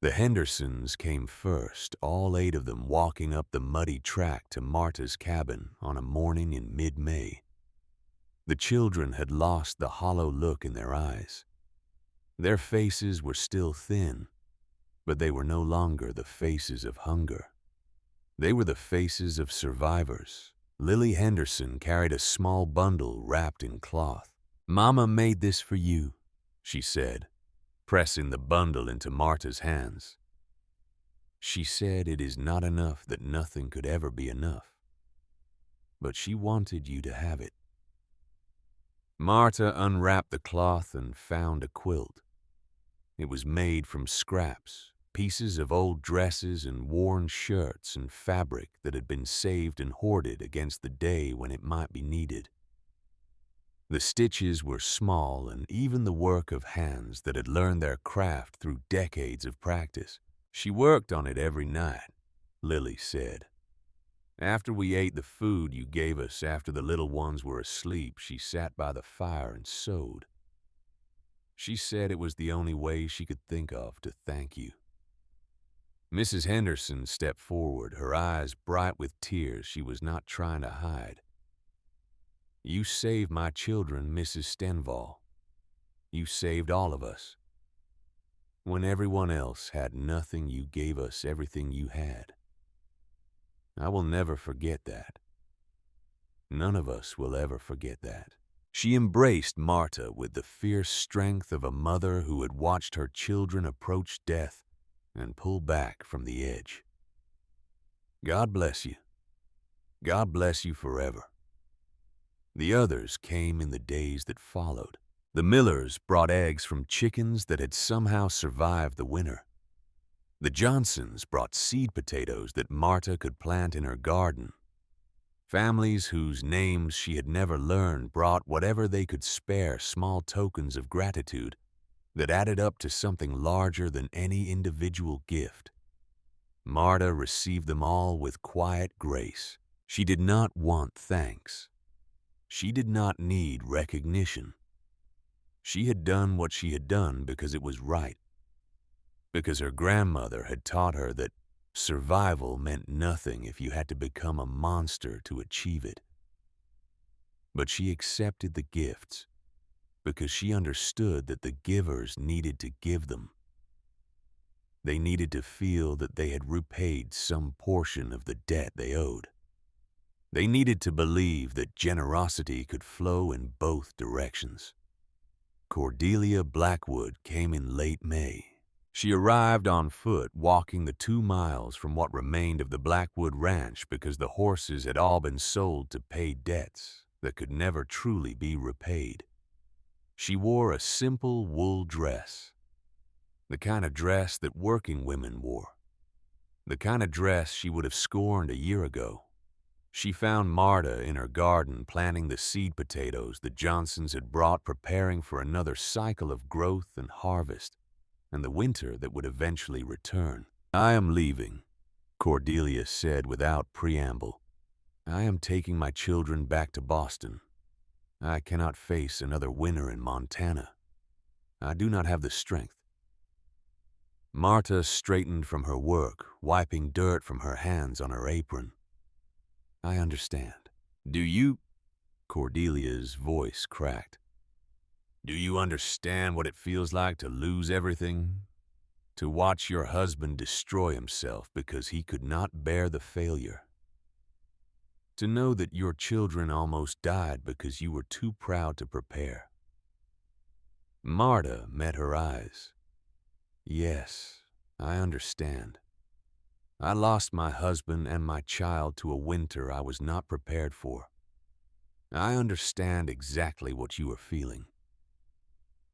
The Hendersons came first, all 8 of them walking up the muddy track to Marta's cabin on a morning in mid-May. The children had lost the hollow look in their eyes. Their faces were still thin, but they were no longer the faces of hunger. They were the faces of survivors. Lily Henderson carried a small bundle wrapped in cloth. "Mama made this for you," she said, pressing the bundle into Marta's hands. She said it is not enough that nothing could ever be enough, but she wanted you to have it. Marta unwrapped the cloth and found a quilt. It was made from scraps, pieces of old dresses and worn shirts and fabric that had been saved and hoarded against the day when it might be needed. The stitches were small and even the work of hands that had learned their craft through decades of practice. She worked on it every night, Lily said. After we ate the food you gave us after the little ones were asleep, she sat by the fire and sewed. She said it was the only way she could think of to thank you. Mrs. Henderson stepped forward, her eyes bright with tears she was not trying to hide. "You saved my children, Mrs. Stenval. You saved all of us. When everyone else had nothing, you gave us everything you had. I will never forget that. None of us will ever forget that." She embraced Marta with the fierce strength of a mother who had watched her children approach death and pull back from the edge. God bless you. God bless you forever. The others came in the days that followed. The Millers brought eggs from chickens that had somehow survived the winter. The Johnsons brought seed potatoes that Marta could plant in her garden. Families whose names she had never learned brought whatever they could spare, small tokens of gratitude that added up to something larger than any individual gift. Marta received them all with quiet grace. She did not want thanks. She did not need recognition. She had done what she had done because it was right, because her grandmother had taught her that survival meant nothing if you had to become a monster to achieve it. But she accepted the gifts because she understood that the givers needed to give them. They needed to feel that they had repaid some portion of the debt they owed. They needed to believe that generosity could flow in both directions. Cordelia Blackwood came in late May. She arrived on foot, walking the 2 miles from what remained of the Blackwood Ranch because the horses had all been sold to pay debts that could never truly be repaid. She wore a simple wool dress, the kind of dress that working women wore, the kind of dress she would have scorned a year ago. She found Marta in her garden planting the seed potatoes the Johnsons had brought, preparing for another cycle of growth and harvest, and the winter that would eventually return. "I am leaving," Cordelia said without preamble. "I am taking my children back to Boston. I cannot face another winter in Montana. I do not have the strength." Marta straightened from her work, wiping dirt from her hands on her apron. "I understand." "Do you?" Cordelia's voice cracked. "Do you understand what it feels like to lose everything? To watch your husband destroy himself because he could not bear the failure? To know that your children almost died because you were too proud to prepare?" Marta met her eyes. "Yes, I understand. I lost my husband and my child to a winter I was not prepared for. I understand exactly what you are feeling."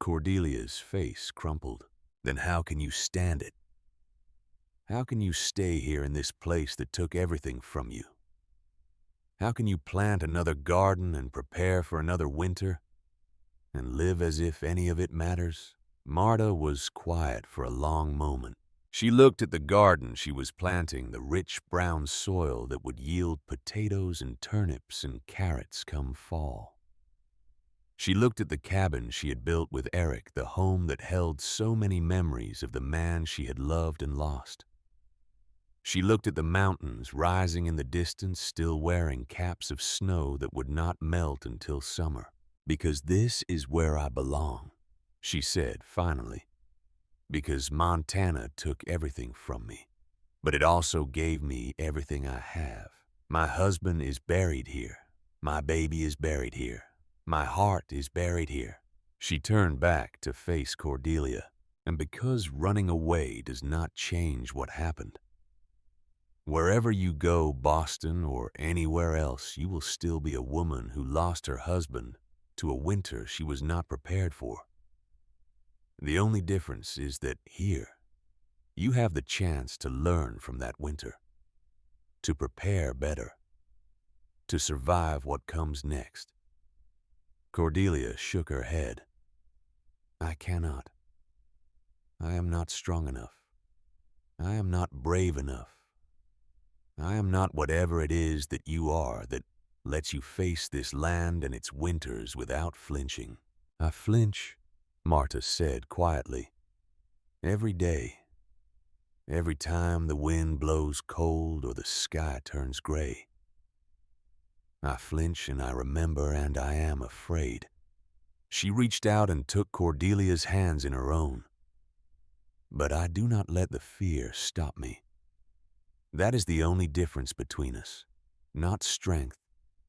Cordelia's face crumpled. "Then how can you stand it? How can you stay here in this place that took everything from you? How can you plant another garden and prepare for another winter and live as if any of it matters?" Marta was quiet for a long moment. She looked at the garden she was planting, the rich brown soil that would yield potatoes and turnips and carrots come fall. She looked at the cabin she had built with Eric, the home that held so many memories of the man she had loved and lost. She looked at the mountains rising in the distance, still wearing caps of snow that would not melt until summer. "Because this is where I belong," she said finally. "Because Montana took everything from me, but it also gave me everything I have. My husband is buried here. My baby is buried here. My heart is buried here." She turned back to face Cordelia. "And because running away does not change what happened. Wherever you go, Boston or anywhere else, you will still be a woman who lost her husband to a winter she was not prepared for. The only difference is that here, you have the chance to learn from that winter, to prepare better, to survive what comes next." Cordelia shook her head. "I cannot. I am not strong enough. I am not brave enough. I am not whatever it is that you are that lets you face this land and its winters without flinching." "I flinch," Marta said quietly. "Every day. Every time the wind blows cold or the sky turns gray. I flinch and I remember and I am afraid." She reached out and took Cordelia's hands in her own. "But I do not let the fear stop me. That is the only difference between us. Not strength,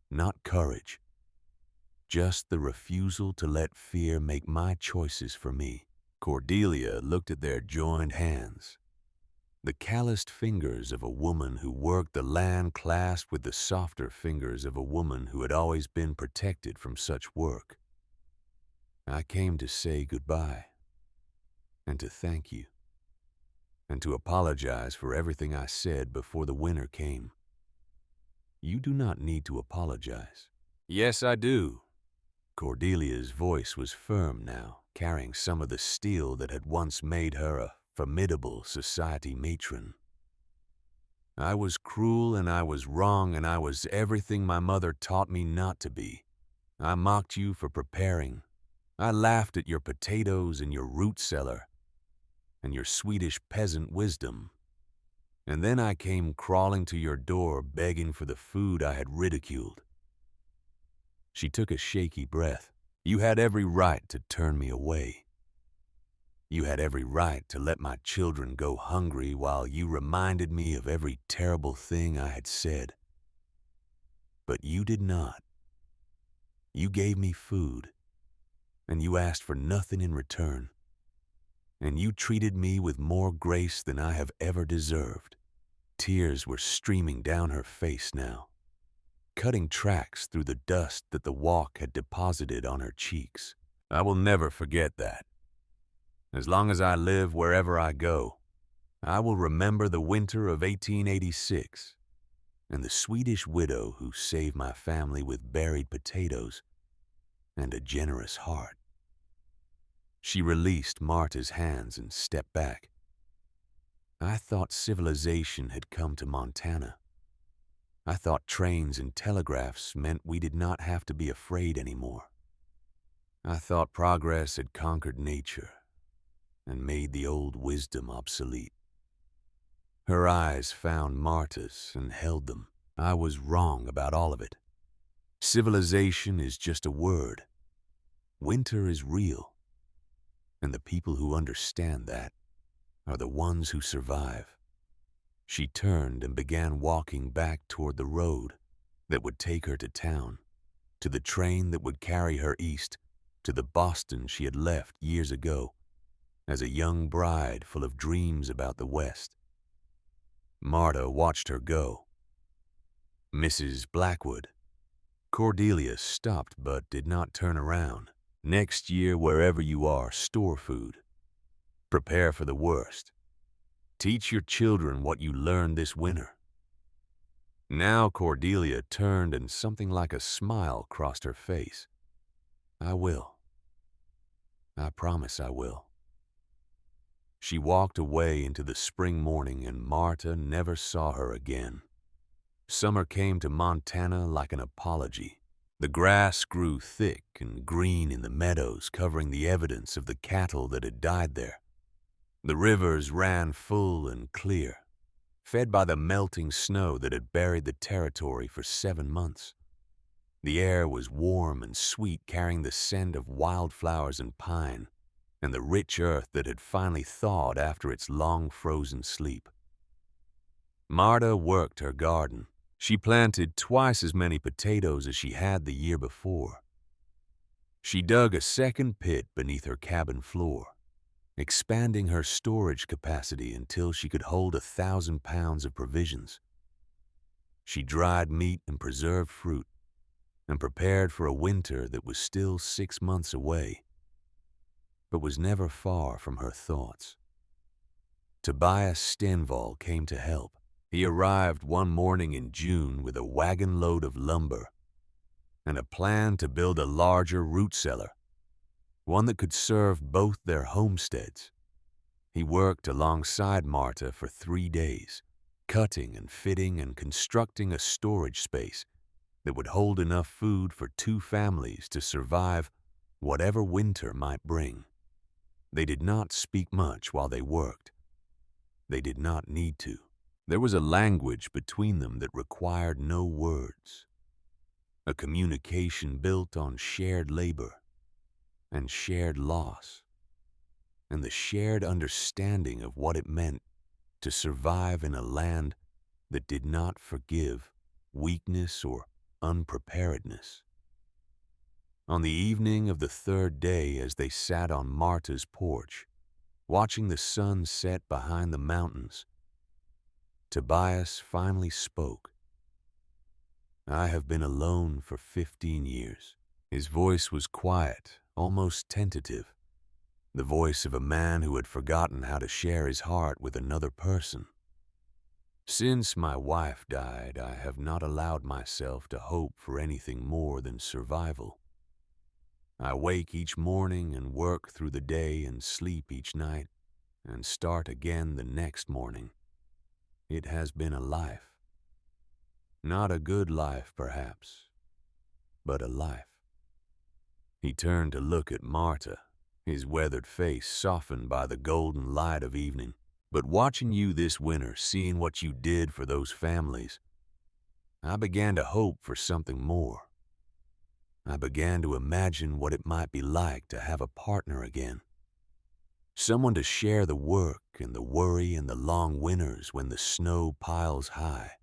not courage, just the refusal to let fear make my choices for me. Cordelia looked at their joined hands, the calloused fingers of a woman who worked the land clasped with the softer fingers of a woman who had always been protected from such work. I came to say goodbye, and to thank you, and to apologize for everything I said before the winter came. You do not need to apologize. Yes, I do. Cordelia's voice was firm now, carrying some of the steel that had once made her a formidable society matron. I was cruel and I was wrong and I was everything my mother taught me not to be. I mocked you for preparing. I laughed at your potatoes and your root cellar and your Swedish peasant wisdom. And then I came crawling to your door begging for the food I had ridiculed. She took a shaky breath. You had every right to turn me away. You had every right to let my children go hungry while you reminded me of every terrible thing I had said. But you did not. You gave me food, and you asked for nothing in return. And you treated me with more grace than I have ever deserved. Tears were streaming down her face now, cutting tracks through the dust that the walk had deposited on her cheeks. I will never forget that. As long as I live wherever I go, I will remember the winter of 1886 and the Swedish widow who saved my family with buried potatoes and a generous heart. She released Marta's hands and stepped back. I thought civilization had come to Montana. I thought trains and telegraphs meant we did not have to be afraid anymore. I thought progress had conquered nature and made the old wisdom obsolete. Her eyes found Marta's and held them. I was wrong about all of it. Civilization is just a word. Winter is real. And the people who understand that are the ones who survive. She turned and began walking back toward the road that would take her to town, to the train that would carry her east, to the Boston she had left years ago, as a young bride full of dreams about the West. Marta watched her go. Mrs. Blackwood. Cordelia stopped but did not turn around. Next year, wherever you are, store food. Prepare for the worst. Teach your children what you learned this winter. Now Cordelia turned and something like a smile crossed her face. I will. I promise I will. She walked away into the spring morning and Marta never saw her again. Summer came to Montana like an apology. The grass grew thick and green in the meadows, covering the evidence of the cattle that had died there. The rivers ran full and clear, fed by the melting snow that had buried the territory for 7 months. The air was warm and sweet, carrying the scent of wildflowers and pine, and the rich earth that had finally thawed after its long frozen sleep. Marta worked her garden. She planted twice as many potatoes as she had the year before. She dug a second pit beneath her cabin floor, expanding her storage capacity until she could hold 1,000 pounds of provisions. She dried meat and preserved fruit, and prepared for a winter that was still 6 months away, but was never far from her thoughts. Tobias Stenval came to help. He arrived one morning in June with a wagon load of lumber and a plan to build a larger root cellar, one that could serve both their homesteads. He worked alongside Marta for 3 days, cutting and fitting and constructing a storage space that would hold enough food for 2 families to survive whatever winter might bring. They did not speak much while they worked. They did not need to. There was a language between them that required no words, a communication built on shared labor and shared loss, and the shared understanding of what it meant to survive in a land that did not forgive weakness or unpreparedness. On the evening of the third day, as they sat on Marta's porch, watching the sun set behind the mountains, Tobias finally spoke. "I have been alone for 15 years. His voice was quiet, almost tentative, the voice of a man who had forgotten how to share his heart with another person. "Since my wife died, I have not allowed myself to hope for anything more than survival. I wake each morning and work through the day and sleep each night and start again the next morning. It has been a life. Not a good life, perhaps, but a life." He turned to look at Marta, his weathered face softened by the golden light of evening. "But watching you this winter, seeing what you did for those families, I began to hope for something more. I began to imagine what it might be like to have a partner again. Someone to share the work and the worry and the long winters when the snow piles high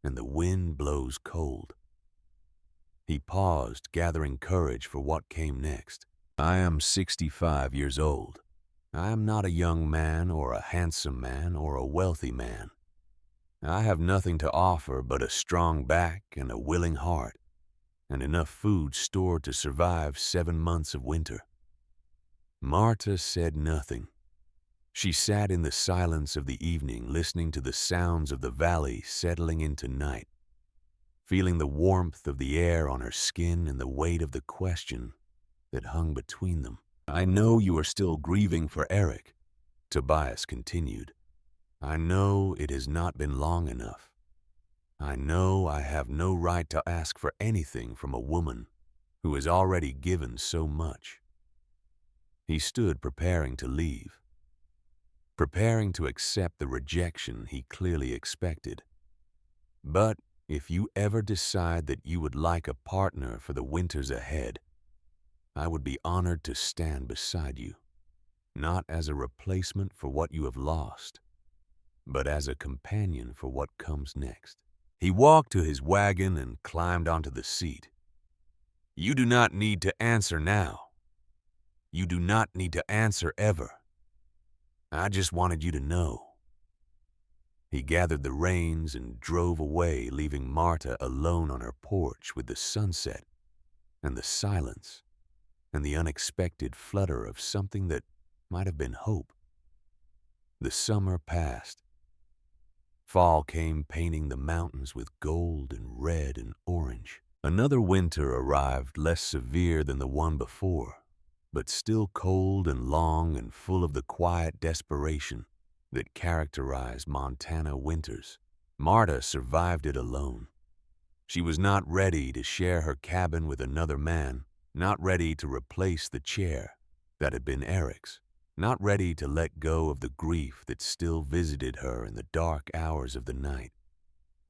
and the wind blows cold." He paused, gathering courage for what came next. "I am 65 years old. I am not a young man or a handsome man or a wealthy man. I have nothing to offer but a strong back and a willing heart and enough food stored to survive 7 months of winter." Marta said nothing. She sat in the silence of the evening, listening to the sounds of the valley settling into night, feeling the warmth of the air on her skin and the weight of the question that hung between them. "I know you are still grieving for Eric," Tobias continued. "I know it has not been long enough. I know I have no right to ask for anything from a woman who has already given so much." He stood preparing to leave, preparing to accept the rejection he clearly expected. "But if you ever decide that you would like a partner for the winters ahead, I would be honored to stand beside you, not as a replacement for what you have lost, but as a companion for what comes next." He walked to his wagon and climbed onto the seat. "You do not need to answer now. You do not need to answer ever. I just wanted you to know." He gathered the reins and drove away, leaving Marta alone on her porch with the sunset and the silence and the unexpected flutter of something that might have been hope. The summer passed. Fall came, painting the mountains with gold and red and orange. Another winter arrived, less severe than the one before, but still cold and long and full of the quiet desperation that characterized Montana winters. Marta survived it alone. She was not ready to share her cabin with another man, not ready to replace the chair that had been Eric's, not ready to let go of the grief that still visited her in the dark hours of the night.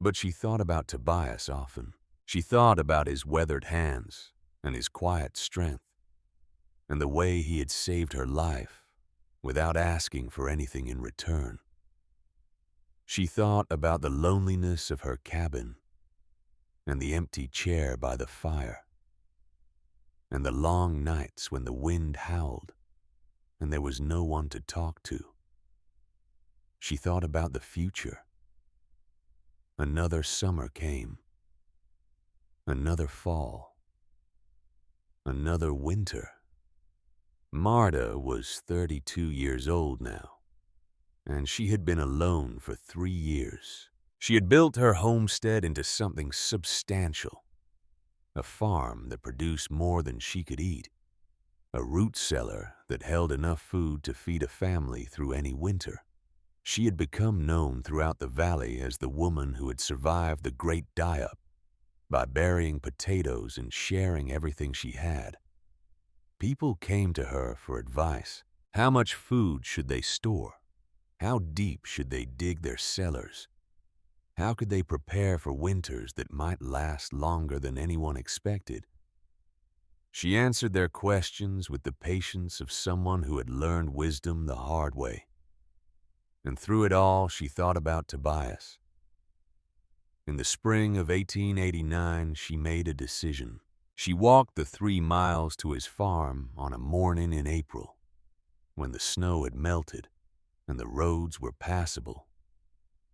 But she thought about Tobias often. She thought about his weathered hands and his quiet strength, and the way he had saved her life without asking for anything in return. She thought about the loneliness of her cabin and the empty chair by the fire, and the long nights when the wind howled and there was no one to talk to. She thought about the future. Another summer came, another fall, another winter. Marta was 32 years old now, and she had been alone for 3 years. She had built her homestead into something substantial, a farm that produced more than she could eat, a root cellar that held enough food to feed a family through any winter. She had become known throughout the valley as the woman who had survived the great die-up by burying potatoes and sharing everything she had. People came to her for advice. How much food should they store? How deep should they dig their cellars? How could they prepare for winters that might last longer than anyone expected? She answered their questions with the patience of someone who had learned wisdom the hard way. And through it all, she thought about Tobias. In the spring of 1889, she made a decision. She walked the 3 miles to his farm on a morning in April, when the snow had melted and the roads were passable,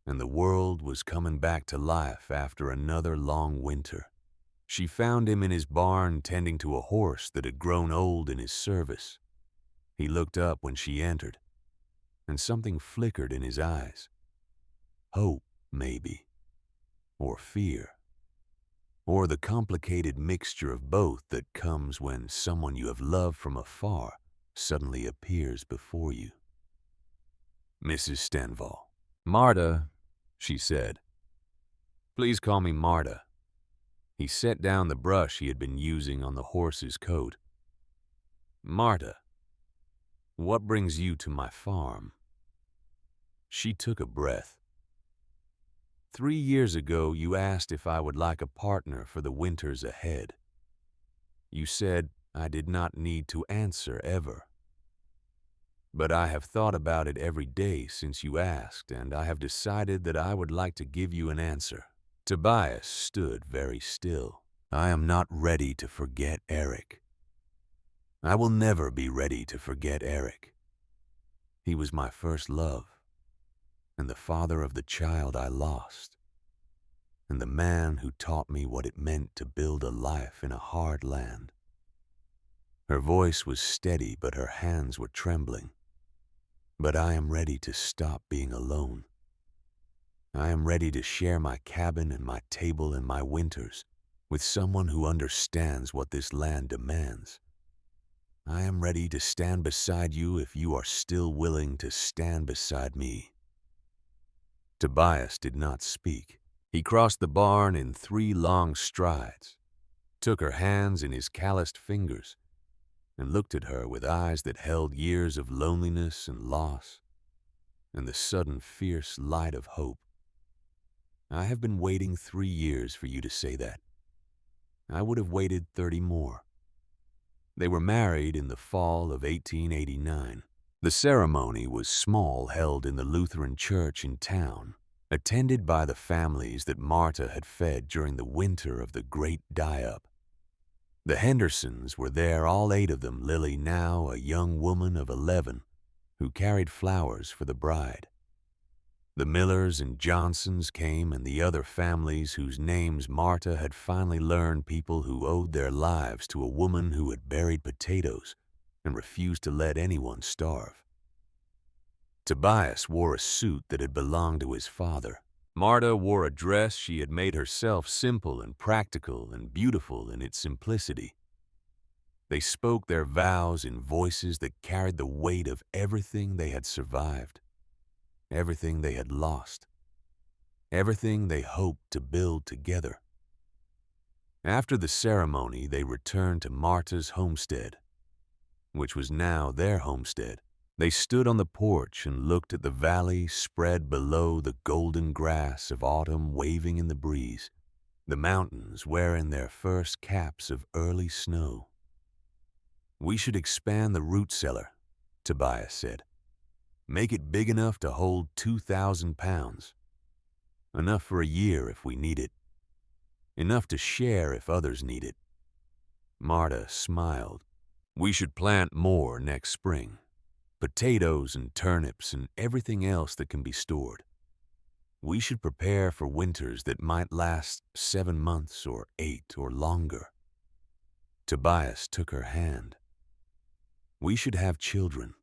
and the world was coming back to life after another long winter. She found him in his barn tending to a horse that had grown old in his service. He looked up when she entered, and something flickered in his eyes. Hope, maybe, or fear, or the complicated mixture of both that comes when someone you have loved from afar suddenly appears before you. Mrs. Stenval. Marta, she said. Please call me Marta. He set down the brush he had been using on the horse's coat. Marta, what brings you to my farm? She took a breath. 3 years ago, you asked if I would like a partner for the winters ahead. You said I did not need to answer ever. But I have thought about it every day since you asked, and I have decided that I would like to give you an answer. Tobias stood very still. I am not ready to forget Eric. I will never be ready to forget Eric. He was my first love, and the father of the child I lost, and the man who taught me what it meant to build a life in a hard land. Her voice was steady, but her hands were trembling. But I am ready to stop being alone. I am ready to share my cabin and my table and my winters with someone who understands what this land demands. I am ready to stand beside you if you are still willing to stand beside me. Tobias did not speak. He crossed the barn in 3 long strides, took her hands in his calloused fingers, and looked at her with eyes that held years of loneliness and loss, and the sudden fierce light of hope. I have been waiting 3 years for you to say that. I would have waited 30 more. They were married in the fall of 1889. The ceremony was small, held in the Lutheran church in town, attended by the families that Marta had fed during the winter of the great die-up. The Hendersons were there, all 8 of them, Lily now a young woman of 11, who carried flowers for the bride. The Millers and Johnsons came, and the other families whose names Marta had finally learned, people who owed their lives to a woman who had buried potatoes and refused to let anyone starve. Tobias wore a suit that had belonged to his father. Marta wore a dress she had made herself, simple and practical and beautiful in its simplicity. They spoke their vows in voices that carried the weight of everything they had survived, everything they had lost, everything they hoped to build together. After the ceremony, they returned to Marta's homestead, which was now their homestead. They stood on the porch and looked at the valley spread below, the golden grass of autumn waving in the breeze, the mountains wearing their first caps of early snow. We should expand the root cellar, Tobias said. Make it big enough to hold 2,000 pounds. Enough for a year if we need it. Enough to share if others need it. Marta smiled. We should plant more next spring. Potatoes and turnips and everything else that can be stored. We should prepare for winters that might last 7 months or 8 or longer. Tobias took her hand. We should have children.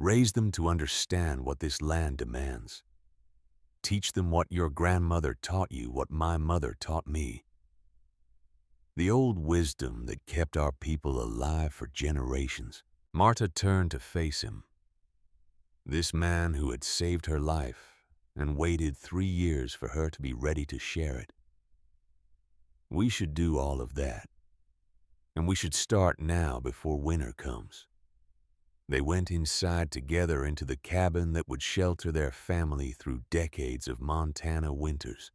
Raise them to understand what this land demands. Teach them what your grandmother taught you, what my mother taught me. The old wisdom that kept our people alive for generations. Marta turned to face him. This man who had saved her life and waited 3 years for her to be ready to share it. We should do all of that. And we should start now before winter comes. They went inside together into the cabin that would shelter their family through decades of Montana winters.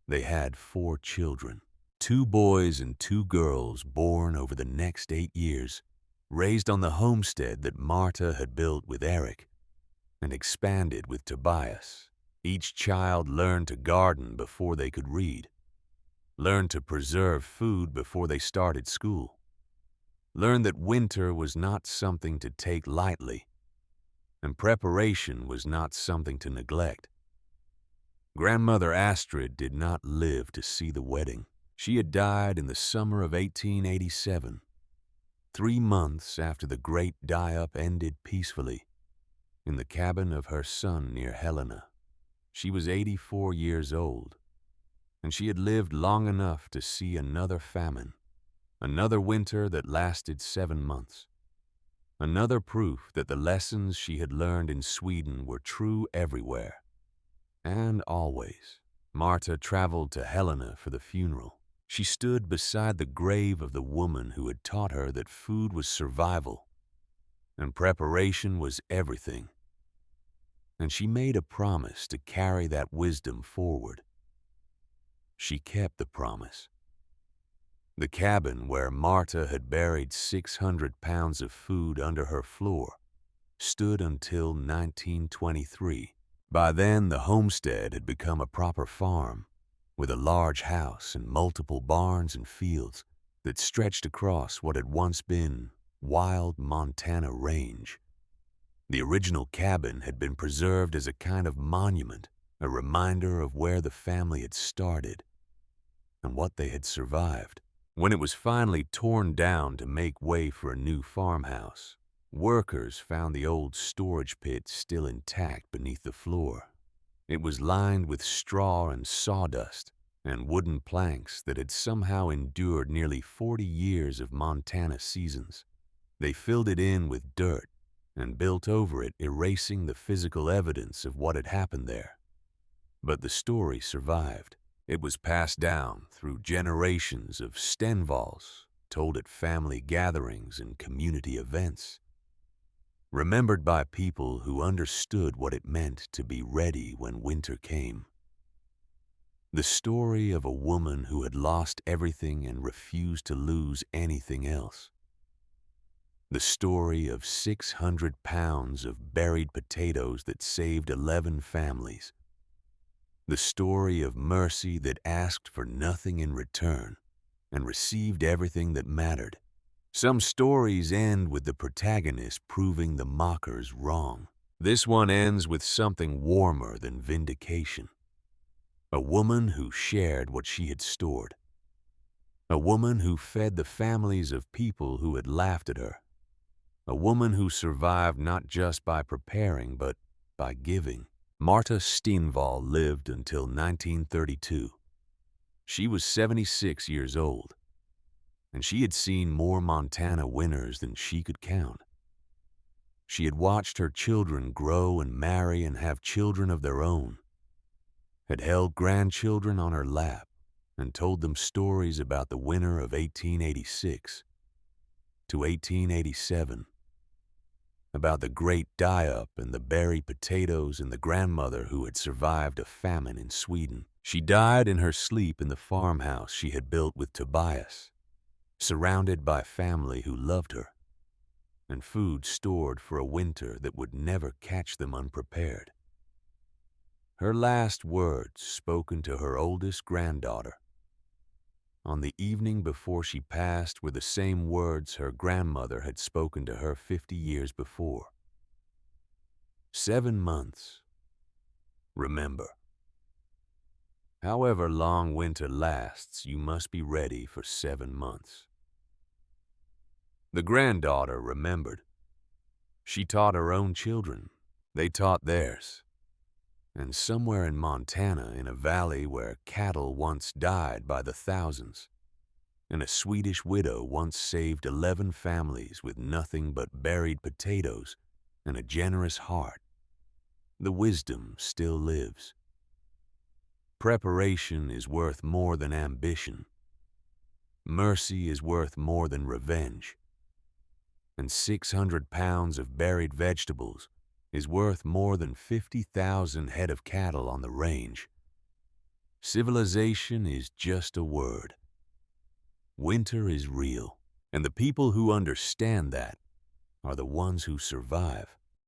They had 4 children, 2 boys and 2 girls born over the next 8 years, raised on the homestead that Marta had built with Eric and expanded with Tobias. Each child learned to garden before they could read. learned to preserve food before they started school, learned that winter was not something to take lightly, and preparation was not something to neglect. Grandmother Astrid did not live to see the wedding. She had died in the summer of 1887, 3 months after the great die-up ended peacefully in the cabin of her son near Helena. She was 84 years old, and she had lived long enough to see another famine, another winter that lasted 7 months, another proof that the lessons she had learned in Sweden were true everywhere and always. Marta traveled to Helena for the funeral. She stood beside the grave of the woman who had taught her that food was survival and preparation was everything. And she made a promise to carry that wisdom forward. She kept the promise. The cabin where Marta had buried 600 pounds of food under her floor stood until 1923. By then, the homestead had become a proper farm, with a large house and multiple barns and fields that stretched across what had once been wild Montana range. The original cabin had been preserved as a kind of monument, a reminder of where the family had started and what they had survived. When it was finally torn down to make way for a new farmhouse, workers found the old storage pit still intact beneath the floor. It was lined with straw and sawdust and wooden planks that had somehow endured nearly 40 years of Montana seasons. They filled it in with dirt and built over it, erasing the physical evidence of what had happened there. But the story survived. It was passed down through generations of Stenvalls, told at family gatherings and community events, remembered by people who understood what it meant to be ready when winter came. The story of a woman who had lost everything and refused to lose anything else. The story of 600 pounds of buried potatoes that saved 11 families. The story of mercy that asked for nothing in return and received everything that mattered. Some stories end with the protagonist proving the mockers wrong. This one ends with something warmer than vindication. A woman who shared what she had stored. A woman who fed the families of people who had laughed at her. A woman who survived not just by preparing, but by giving. Marta Stenvall lived until 1932. She was 76 years old, and she had seen more Montana winters than she could count. She had watched her children grow and marry and have children of their own, had held grandchildren on her lap and told them stories about the winter of 1886 to 1887, about the great die-up and the buried potatoes and the grandmother who had survived a famine in Sweden. She died in her sleep in the farmhouse she had built with Tobias, surrounded by family who loved her, and food stored for a winter that would never catch them unprepared. Her last words spoken to her oldest granddaughter on the evening before she passed were the same words her grandmother had spoken to her 50 years before. 7 months. Remember. However long winter lasts, you must be ready for 7 months. The granddaughter remembered. She taught her own children. They taught theirs. And somewhere in Montana, in a valley where cattle once died by the thousands, and a Swedish widow once saved 11 families with nothing but buried potatoes and a generous heart, the wisdom still lives. Preparation is worth more than ambition. Mercy is worth more than revenge. And 600 pounds of buried vegetables is worth more than 50,000 head of cattle on the range. Civilization is just a word. Winter is real, and the people who understand that are the ones who survive.